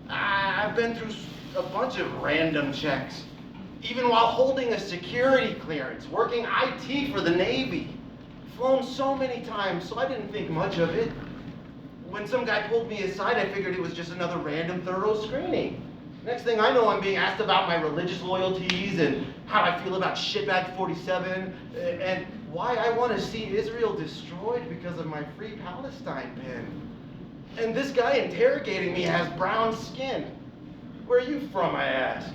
I've been through a bunch of random checks, even while holding a security clearance, working IT for the Navy. Flown so many times, so I didn't think much of it. When some guy pulled me aside, I figured it was just another random thorough screening. Next thing I know, I'm being asked about my religious loyalties and how I feel about Shitbag 47 and why I want to see Israel destroyed because of my Free Palestine pin. And this guy interrogating me has brown skin. Where are you from, I ask.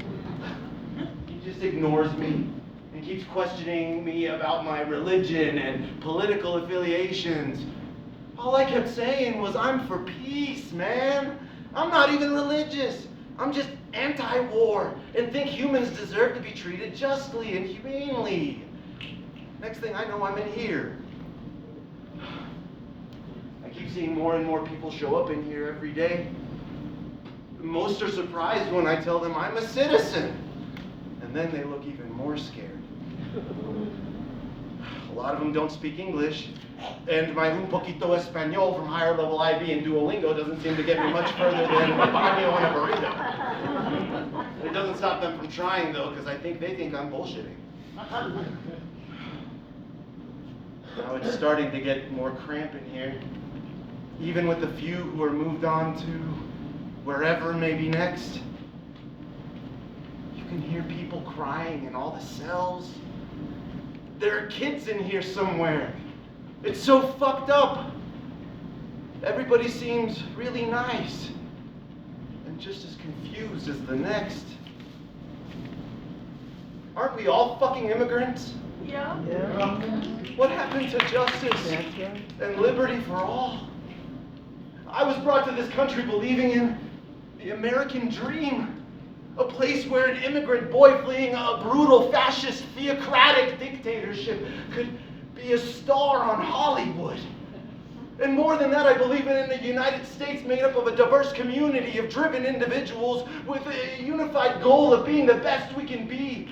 He just ignores me and keeps questioning me about my religion and political affiliations. All I kept saying was, I'm for peace, man. I'm not even religious. I'm just anti-war and think humans deserve to be treated justly and humanely. Next thing I know, I'm in here. I keep seeing more and more people show up in here every day. Most are surprised when I tell them I'm a citizen. And then they look even more scared. A lot of them don't speak English, and my un poquito español from higher level IB and Duolingo doesn't seem to get me much further than a baño and a burrito. It doesn't stop them from trying though, because I think they think I'm bullshitting. Now it's starting to get more cramped in here, even with the few who are moved on to wherever may be next. You can hear people crying in all the cells. There are kids in here somewhere. It's so fucked up. Everybody seems really nice and just as confused as the next. Aren't we all fucking immigrants? Yeah? What happened to justice and liberty for all? I was brought to this country believing in the American dream, a place where an immigrant boy fleeing a brutal, fascist, theocratic dictatorship could be a star on Hollywood. And more than that, I believe in the United States made up of a diverse community of driven individuals with a unified goal of being the best we can be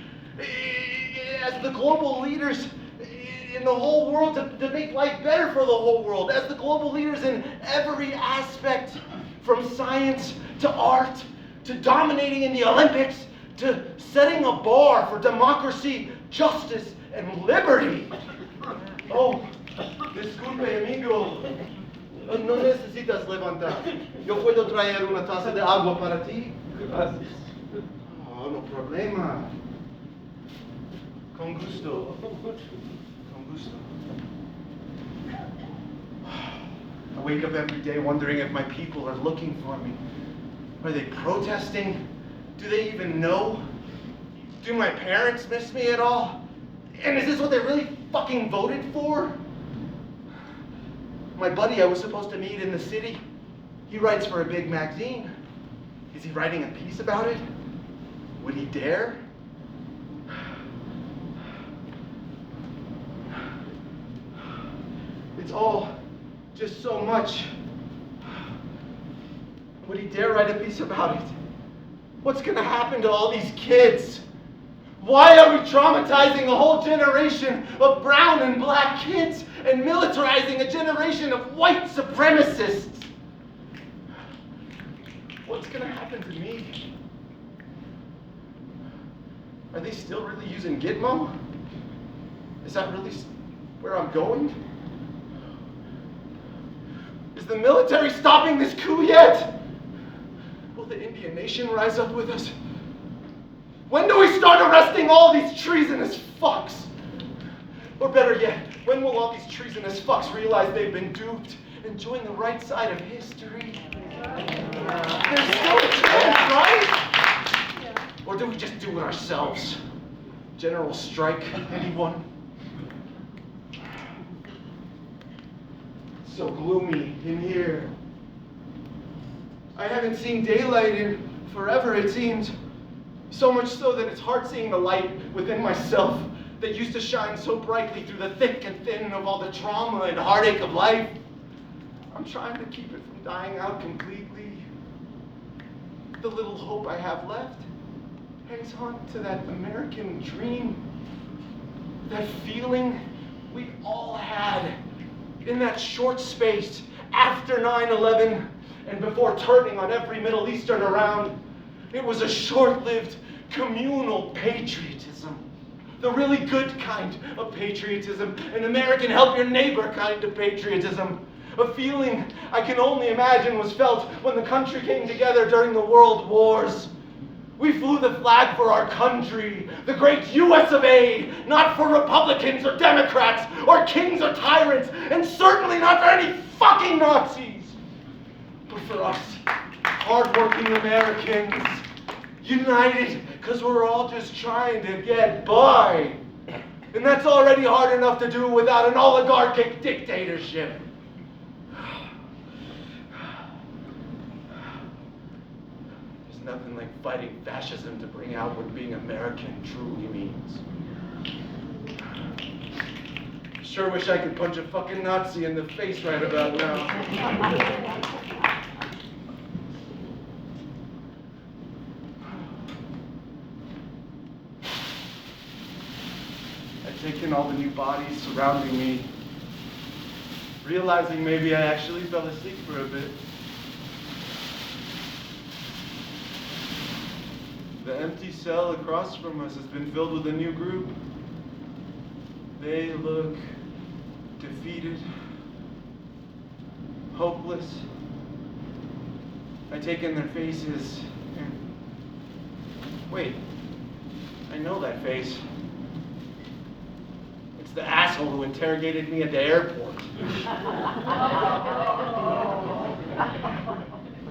as the global leaders in the whole world to make life better for the whole world, as the global leaders in every aspect, from science to art to dominating in the Olympics to setting a bar for democracy, justice, and liberty. Oh, disculpe, amigo. No necesitas levantar. Yo puedo traer una taza de agua para ti. Gracias. Oh, no problema. Con gusto. Con gusto. I wake up every day wondering if my people are looking for me. Are they protesting? Do they even know? Do my parents miss me at all? And is this what they really fucking voted for? My buddy I was supposed to meet in the city, he writes for a big magazine. Is he writing a piece about it? Would he dare? It's all just so much. Would he dare write a piece about it? What's gonna happen to all these kids? Why are we traumatizing a whole generation of brown and black kids and militarizing a generation of white supremacists? What's gonna happen to me? Are they still really using Gitmo? Is that really where I'm going? Is the military stopping this coup yet? Will the Indian nation rise up with us? When do we start arresting all these treasonous fucks? Or better yet, when will all these treasonous fucks realize they've been duped and join the right side of history? There's still a chance, right? Or do we just do it ourselves? General strike, anyone? It's so gloomy in here. I haven't seen daylight in forever, it seems. So much so that it's hard seeing the light within myself that used to shine so brightly through the thick and thin of all the trauma and heartache of life. I'm trying to keep it from dying out completely. The little hope I have left hangs on to that American dream, that feeling we all had in that short space after 9/11 and before turning on every Middle Eastern around. It was a short-lived communal patriotism, the really good kind of patriotism, an American help-your-neighbor kind of patriotism, a feeling I can only imagine was felt when the country came together during the world wars. We flew the flag for our country, the great US of A, not for Republicans or Democrats or kings or tyrants, and certainly not for any fucking Nazis, but for us. Hardworking Americans, united because we're all just trying to get by. And that's already hard enough to do without an oligarchic dictatorship. There's nothing like fighting fascism to bring out what being American truly means. Sure wish I could punch a fucking Nazi in the face right about now. Taking all the new bodies surrounding me, realizing maybe I actually fell asleep for a bit. The empty cell across from us has been filled with a new group. They look defeated, hopeless. I take in their faces and wait, I know that face. It's the asshole who interrogated me at the airport.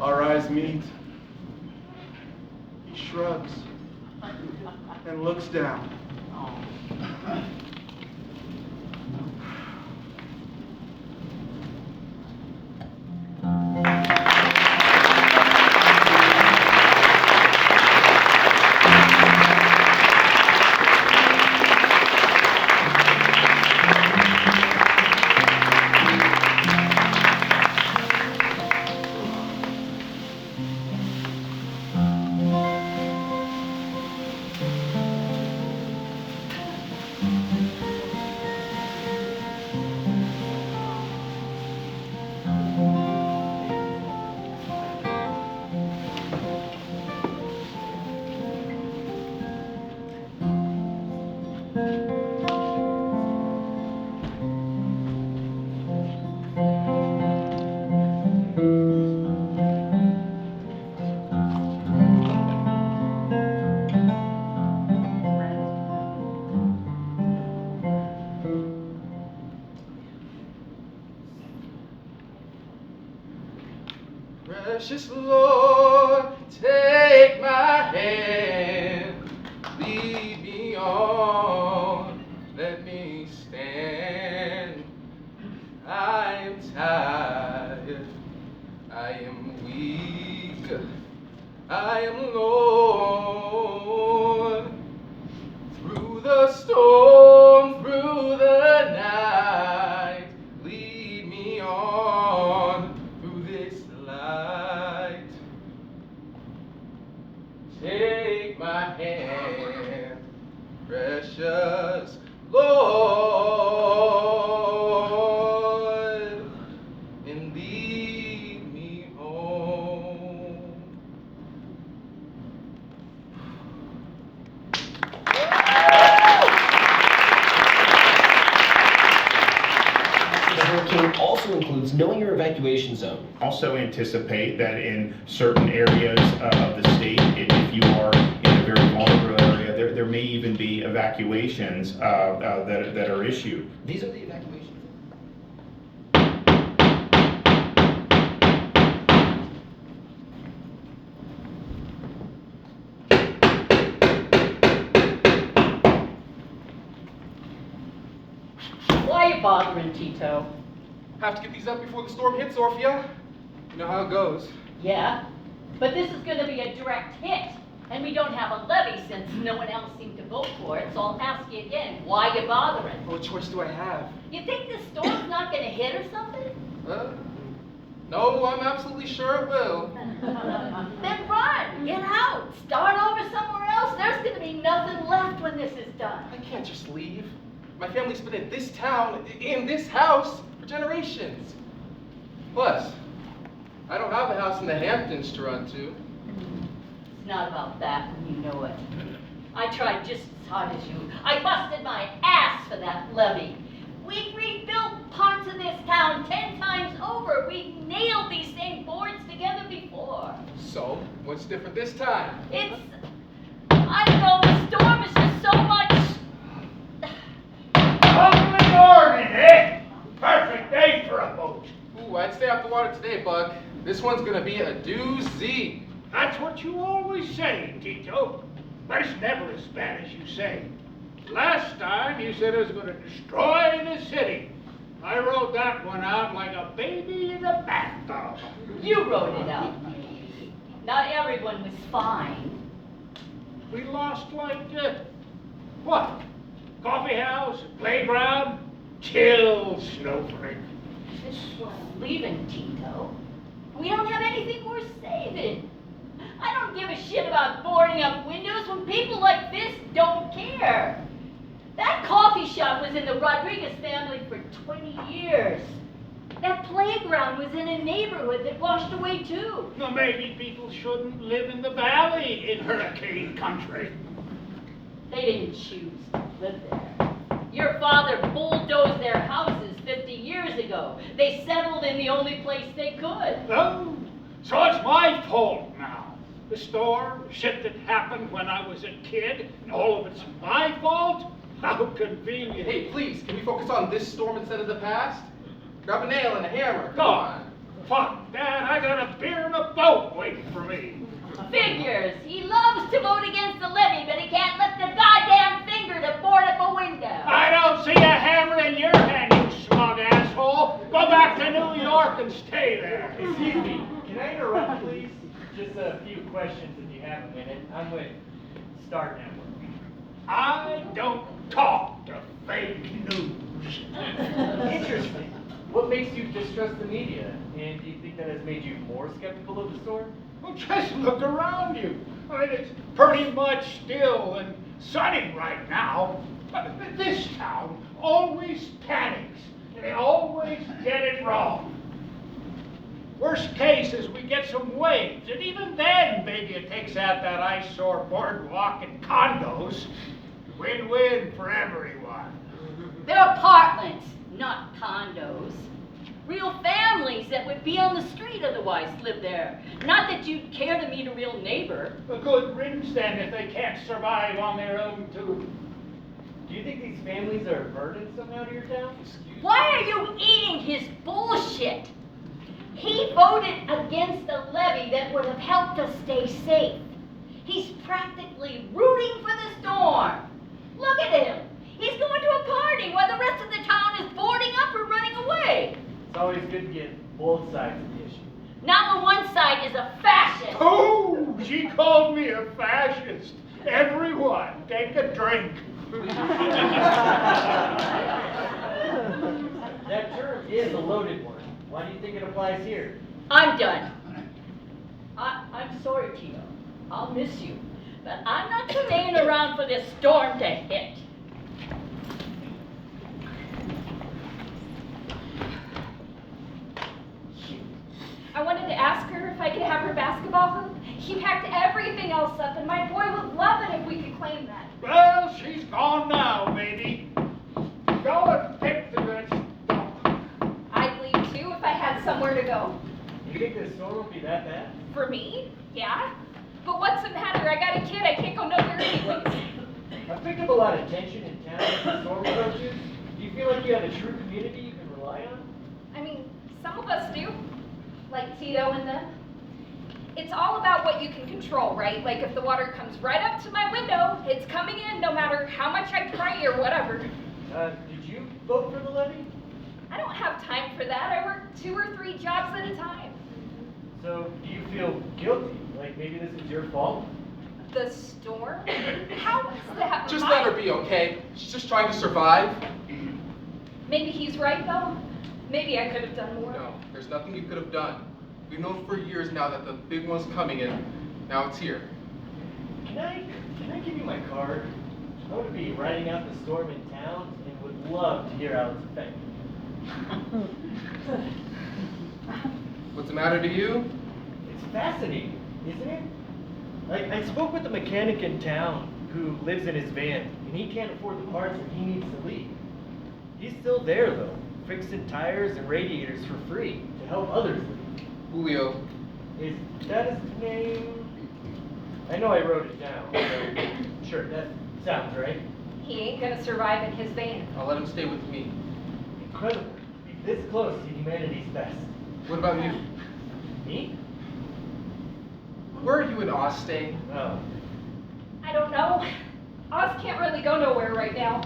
Our eyes meet. He shrugs and looks down. Precious Lord, take my hand, lead me on, let me stand. I am tired, I am weak, I am Lord. Through the storm, through the night, lead me on through this light. Take my hand, precious Lord, and lead me home. Hurricane also includes knowing your evacuation zone. Also anticipate that in certain areas of the state, if you are in a very vulnerable area, there may even be evacuations that are issued. These are the evacuations. Why are you bothering, Tito? Have to get these up before the storm hits, Orphea. You know how it goes. Yeah, but this is going to be a direct hit, and we don't have a levy since no one else seemed to vote for it, so I'll ask you again, why you bothering? What choice do I have? You think the storm's not going to hit or something? No, I'm absolutely sure it will. Then run, get out, start over somewhere else. There's going to be nothing left when this is done. I can't just leave. My family's been in this town, in this house, for generations. Plus, I don't have a house in the Hamptons to run to. It's not about that, and you know it. I tried just as hard as you. I busted my ass for that levy. We've rebuilt parts of this town 10 times over. We've nailed these same boards together before. So, what's different this time? It's, I don't know, the storm is just so much. Lovely morning, eh? Perfect day for a boat. Ooh, I'd stay off the water today, Buck. This one's gonna be a doozy. That's what you always say, Tito. But it's never as bad as you say. Last time you said it was going to destroy the city. I wrote that one out like a baby in a bathtub. You wrote it out. Not everyone was fine. We lost like, what? Coffee house, playground, chill snowflake. This is why I'm leaving, Tito. We don't have anything worth saving. I don't give a shit about boarding up windows when people like this don't care. That coffee shop was in the Rodriguez family for 20 years. That playground was in a neighborhood that washed away too. Well, maybe people shouldn't live in the valley in hurricane country. They didn't choose to live there. Your father bulldozed their houses 50 years ago. They settled in the only place they could. Oh, so it's my fault now. The storm, shit that happened when I was a kid, and all of it's my fault? How convenient. Hey, please, can we focus on this storm instead of the past? Grab a nail and a hammer. Come on. Fuck that. I got a beer and a boat waiting for me. Figures. He loves to vote against the levy, but he can't lift a goddamn finger to board up a window. I don't see a hammer in your hand, you smug asshole. Go back to New York and stay there. Excuse me, can I interrupt, please? Just a few questions if you have a minute. I'm with Star Network. I don't talk to fake news. Interesting. What makes you distrust the media? And do you think that has made you more skeptical of the storm? Well, just look around you. I mean, it's pretty much still and sunny right now. But this town always panics, and they always get it wrong. Worst case is we get some waves, and even then, maybe it takes out that eyesore boardwalk and condos. Win-win for everyone. They're apartments, not condos. Real families that would be on the street otherwise live there. Not that you'd care to meet a real neighbor. A good riddance then if they can't survive on their own too. Do you think these families are a burden somehow to your town? Why are you eating his bullshit? He voted against a levy that would have helped us stay safe. He's practically rooting for the storm. Look at him. He's going to a party while the rest of the town is boarding up or running away. It's always good to get both sides of the issue. Not when one side is a fascist. Oh, she called me a fascist. Everyone, take a drink. That term is a loaded one. Why do you think it applies here? I'm done. I'm sorry, Tito. I'll miss you. But I'm not staying around for this storm to hit. I wanted to ask her if I could have her basketball hoop. She packed everything else up, and my boy would love it if we could claim that. Well, she's gone now, baby. Go and pick the good stuff. I'd leave too if I had somewhere to go. You think this storm will be that bad? For me? Yeah. But what's the matter? I got a kid. I can't go nowhere anyways. I've picked up a lot of tension in town with the storm approaches. Do you feel like you have a true community you can rely on? I mean, some of us do. Like Tito and them. It's all about what you can control, right? Like if the water comes right up to my window, it's coming in no matter how much I pray or whatever. Did you vote for the levy? I don't have time for that. I work 2 or 3 jobs at a time. So, do you feel guilty? Like maybe this is your fault? The storm? How was that? Just let her be, okay? She's just trying to survive. Maybe he's right, though. Maybe I could have done more. No, there's nothing you could have done. We've known for years now that the big one's coming, and now it's here. Can I give you my card? I want to be riding out the storm in town and would love to hear how it's affecting you. What's the matter to you? It's fascinating, isn't it? Like, I spoke with a mechanic in town who lives in his van, and he can't afford the parts that he needs to leave. He's still there, though, fixing tires and radiators for free to help others leave. Julio. Is that his name? I know I wrote it down, so sure, that sounds right. He ain't gonna survive in his van. I'll let him stay with me. Incredible. Be this close to humanity's best. What about you? Me? Where are you and Oz staying? Oh. I don't know. Oz can't really go nowhere right now.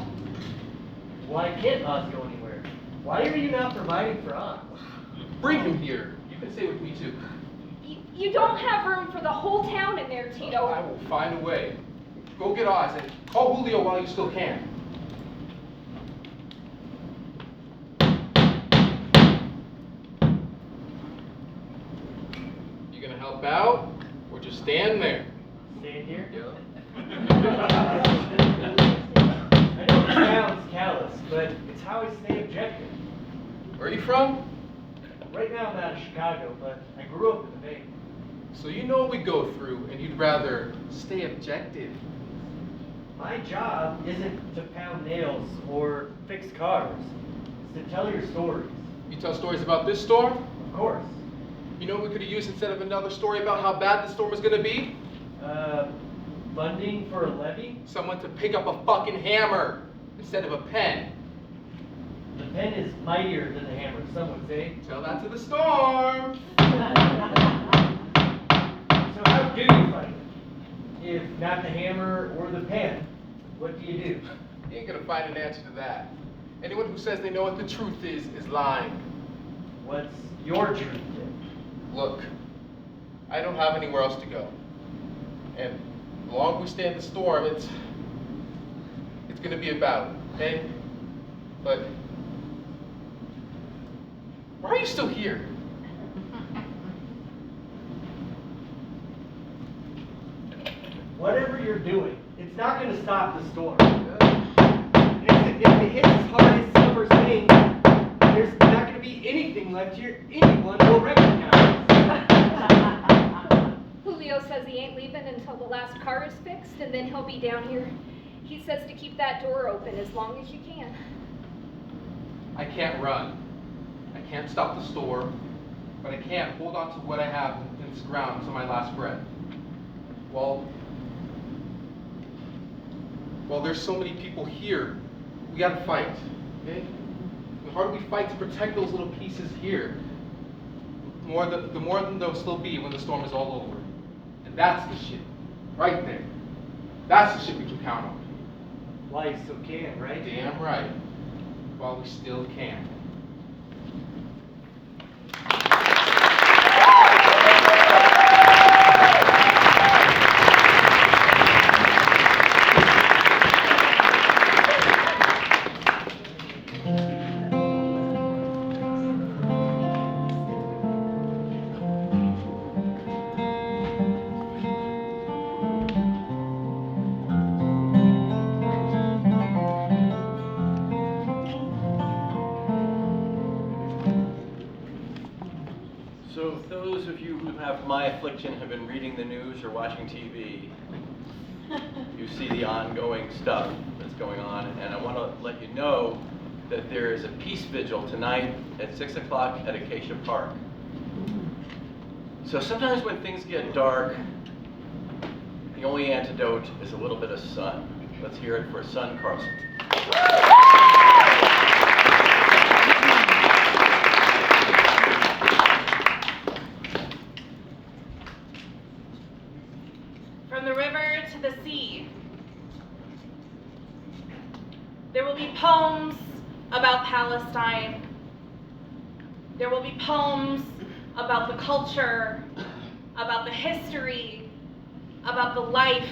Why can't Oz go anywhere? Why are you not providing for Oz? Bring him here. You can stay with me too. You don't have room for the whole town in there, Tito. I will find a way. Go get Oz and call Julio while you still can. You gonna help out or just stand there? Stand here? Yeah. I know it sounds callous, but it's how I stay objective. Where are you from? Right now I'm out of Chicago, but I grew up in the Bay. So you know what we go through, and you'd rather stay objective. My job isn't to pound nails or fix cars. It's to tell your stories. You tell stories about this storm? Of course. You know what we could have used instead of another story about how bad the storm was gonna be? Funding for a levy? Someone to pick up a fucking hammer instead of a pen. The pen is mightier than the hammer, some would say. Tell that to the storm. So how do you fight it? If not the hammer or the pen, what do you do? You ain't gonna find an answer to that. Anyone who says they know what the truth is lying. What's your truth then? Look, I don't have anywhere else to go. And the longer we stay in the storm, it's gonna be a battle, okay? But why are you still here? Whatever you're doing, it's not going to stop the storm. If it hits as hard as some are saying, there's not going to be anything left here anyone will recognize. Julio says he ain't leaving until the last car is fixed, and then he'll be down here. He says to keep that door open as long as you can. I can't run. I can't stop the storm, but I can't hold on to what I have in this ground until my last breath. Well, there's so many people here. We gotta fight, okay? The harder we fight to protect those little pieces here, the more there'll still be when the storm is all over. And that's the shit, right there. That's the shit we can count on. While you still can, right? Damn right. While we still can. So those of you who have my affliction have been reading the news or watching TV, you see the ongoing stuff that's going on, and I want to let you know that there is a peace vigil tonight at 6 o'clock at Acacia Park. So sometimes when things get dark, the only antidote is a little bit of sun. Let's hear it for Sun Carlson. From the river to the sea, there will be poems about Palestine. There will be poems about the culture, about the history, about the life,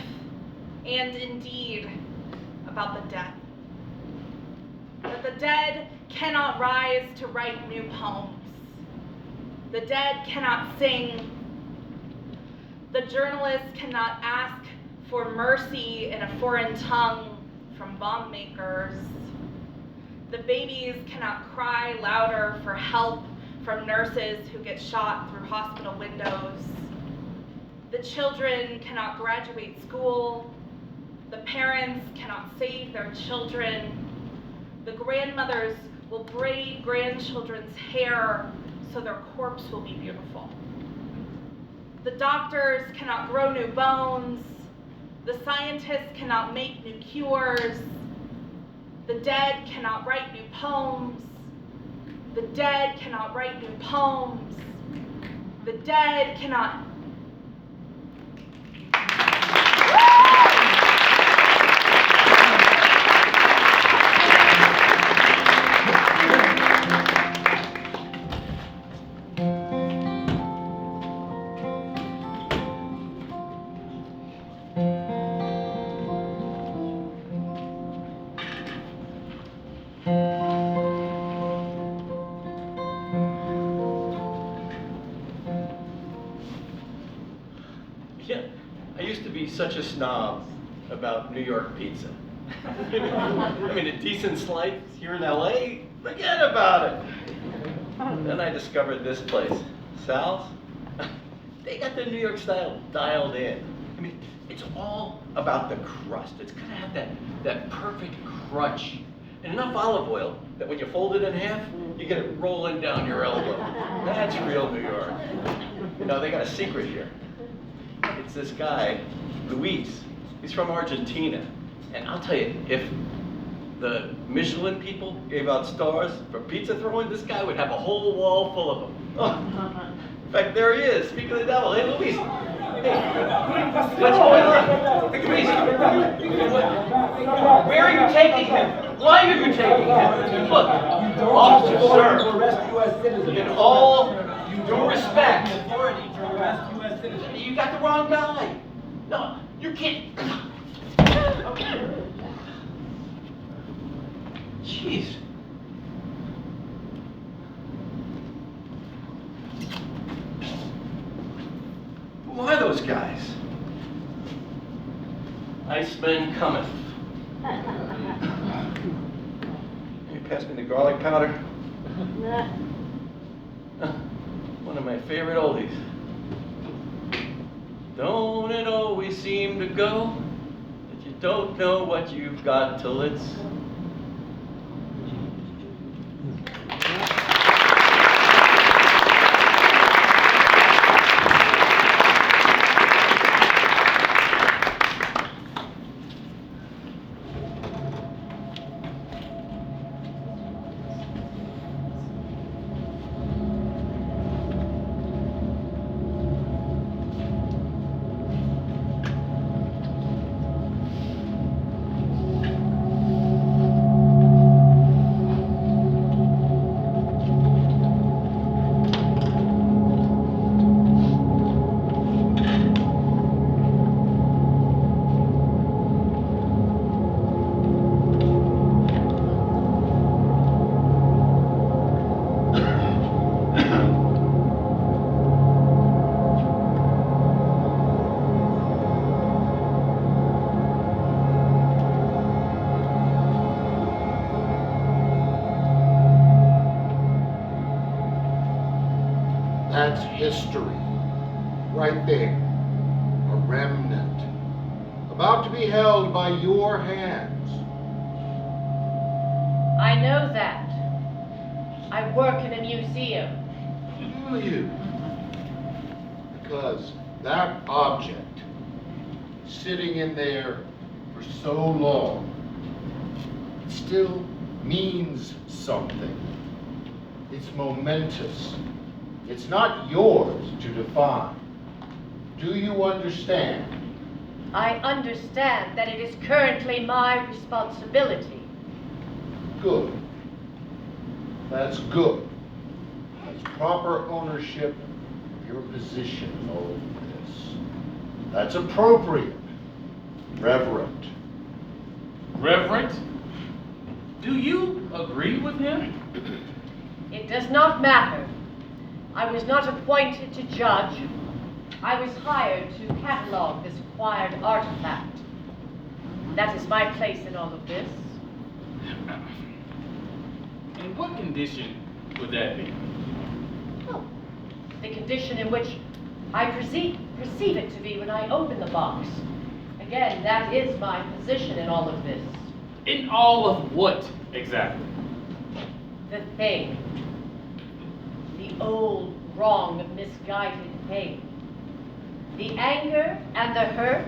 and indeed, about the dead. But the dead cannot rise to write new poems. The dead cannot sing. The journalists cannot ask for mercy in a foreign tongue from bomb makers. The babies cannot cry louder for help from nurses who get shot through hospital windows. The children cannot graduate school. The parents cannot save their children. The grandmothers will braid grandchildren's hair so their corpse will be beautiful. The doctors cannot grow new bones. The scientists cannot make new cures. The dead cannot write new poems. The dead cannot write new poems. The dead cannot... Yeah, I used to be such a snob about New York pizza. I mean, a decent slice here in LA, forget about it. Then I discovered this place, Sal's. They got the New York style dialed in. I mean, it's all about the crust. It's gonna have that perfect crunch. And enough olive oil that when you fold it in half, you get it rolling down your elbow. That's real New York. You know, they got a secret here. It's this guy, Luis. He's from Argentina. And I'll tell you, if the Michelin people gave out stars for pizza throwing, this guy would have a whole wall full of them. Oh. In fact, there he is. Speak of the devil. Hey, Luis. Hey, what's going on? Luis, where are you taking him? Why are you taking him? Look, officer, sir, in all due respect, you got the wrong guy. No, you can't. Jeez. Who are those guys? Iceman cometh. You pass me the garlic powder? One of my favorite oldies. Don't it always seem to go that you don't know what you've got till it's... remnant, about to be held by your hands. I know that. I work in a museum. Do you? Because that object, sitting in there for so long, still means something. It's momentous. It's not yours to define. Do you understand? I understand that it is currently my responsibility. Good. That's good. That's proper ownership of your position in all of this. That's appropriate. Reverent. Reverend, do you agree with him? It does not matter. I was not appointed to judge. I was hired to catalog this acquired artifact. That is my place in all of this. In what condition would that be? Oh, the condition in which I perceive it to be when I open the box. Again, that is my position in all of this. In all of what, exactly? The thing. The old, wrong, misguided thing. The anger and the hurt.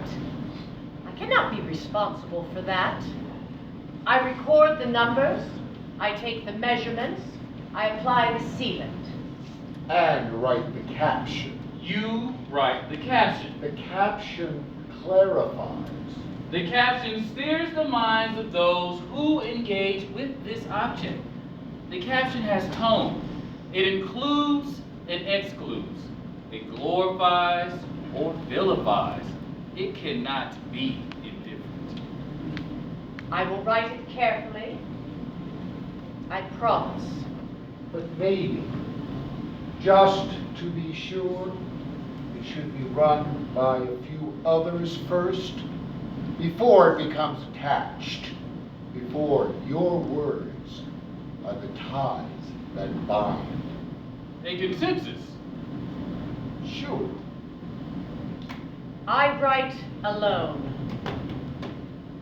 I cannot be responsible for that. I record the numbers. I take the measurements. I apply the sealant. And write the caption. You write the caption. The caption clarifies. The caption steers the minds of those who engage with this object. The caption has tone. It includes and excludes. It glorifies or vilifies. It cannot be indifferent. I will write it carefully. I promise. But maybe, just to be sure, it should be run by a few others first, before it becomes attached, before your words are the ties that bind. A consensus. Sure. I write alone.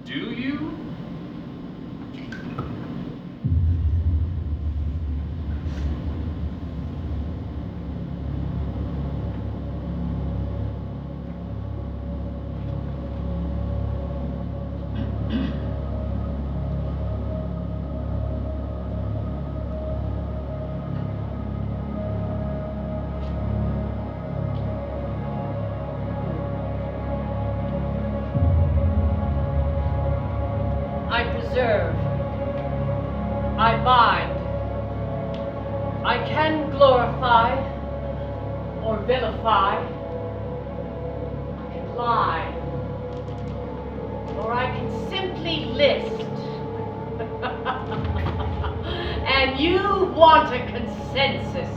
Do you? I preserve. I bind. I can glorify or vilify. I can lie. Or I can simply list. And you want a consensus.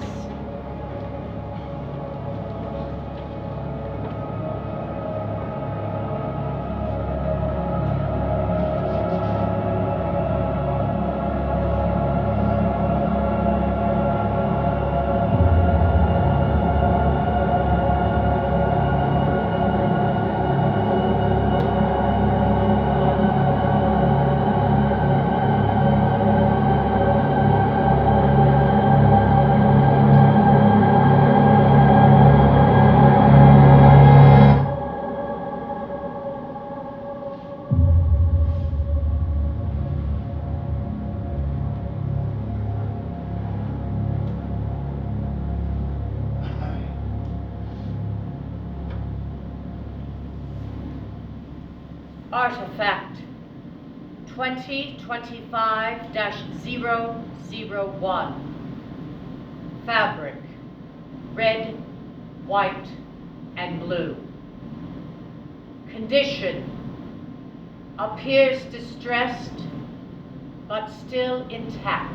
Artifact 2025-001. Fabric, red, white, and blue. Condition, appears distressed, but still intact.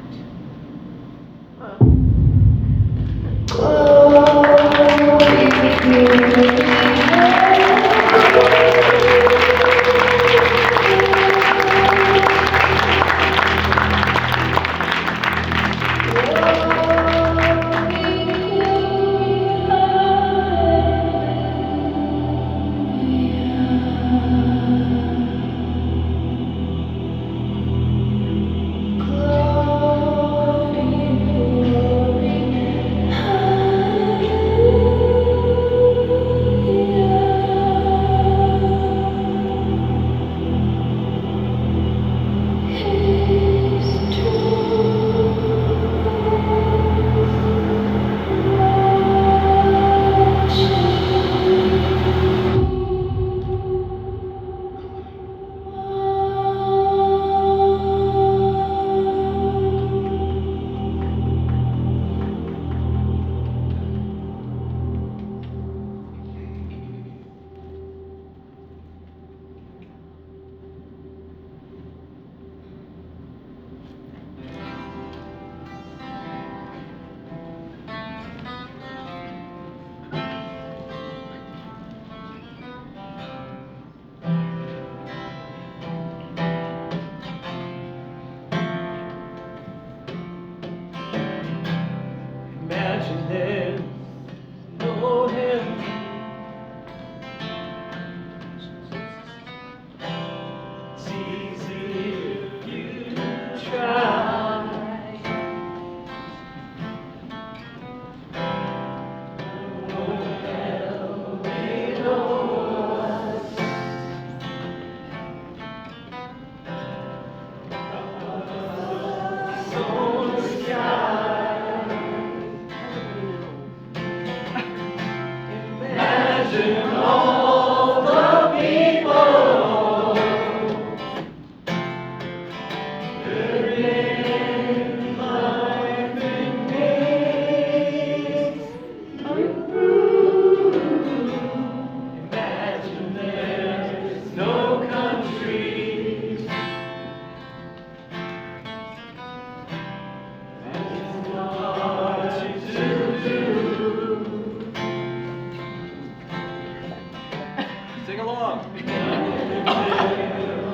Sing along.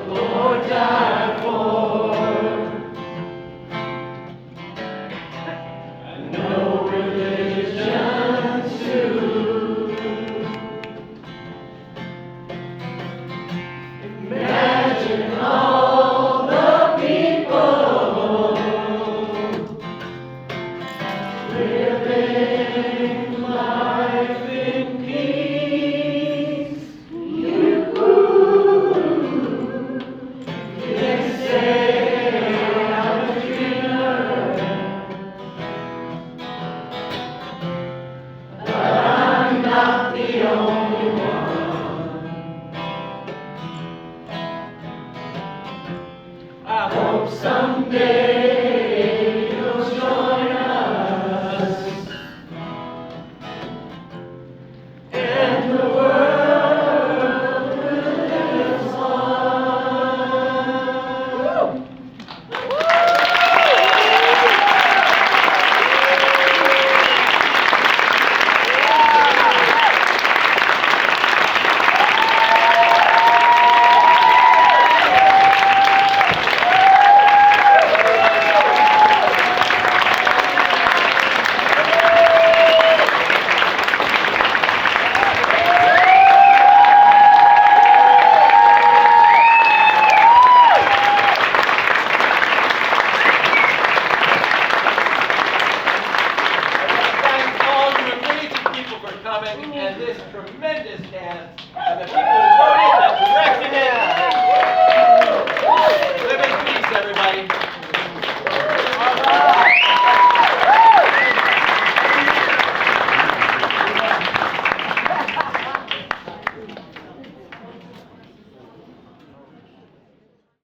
Or die for. No religion too. Imagine all the people living life in peace. You can say I'm a dreamer, but I'm not the only one. I hope someday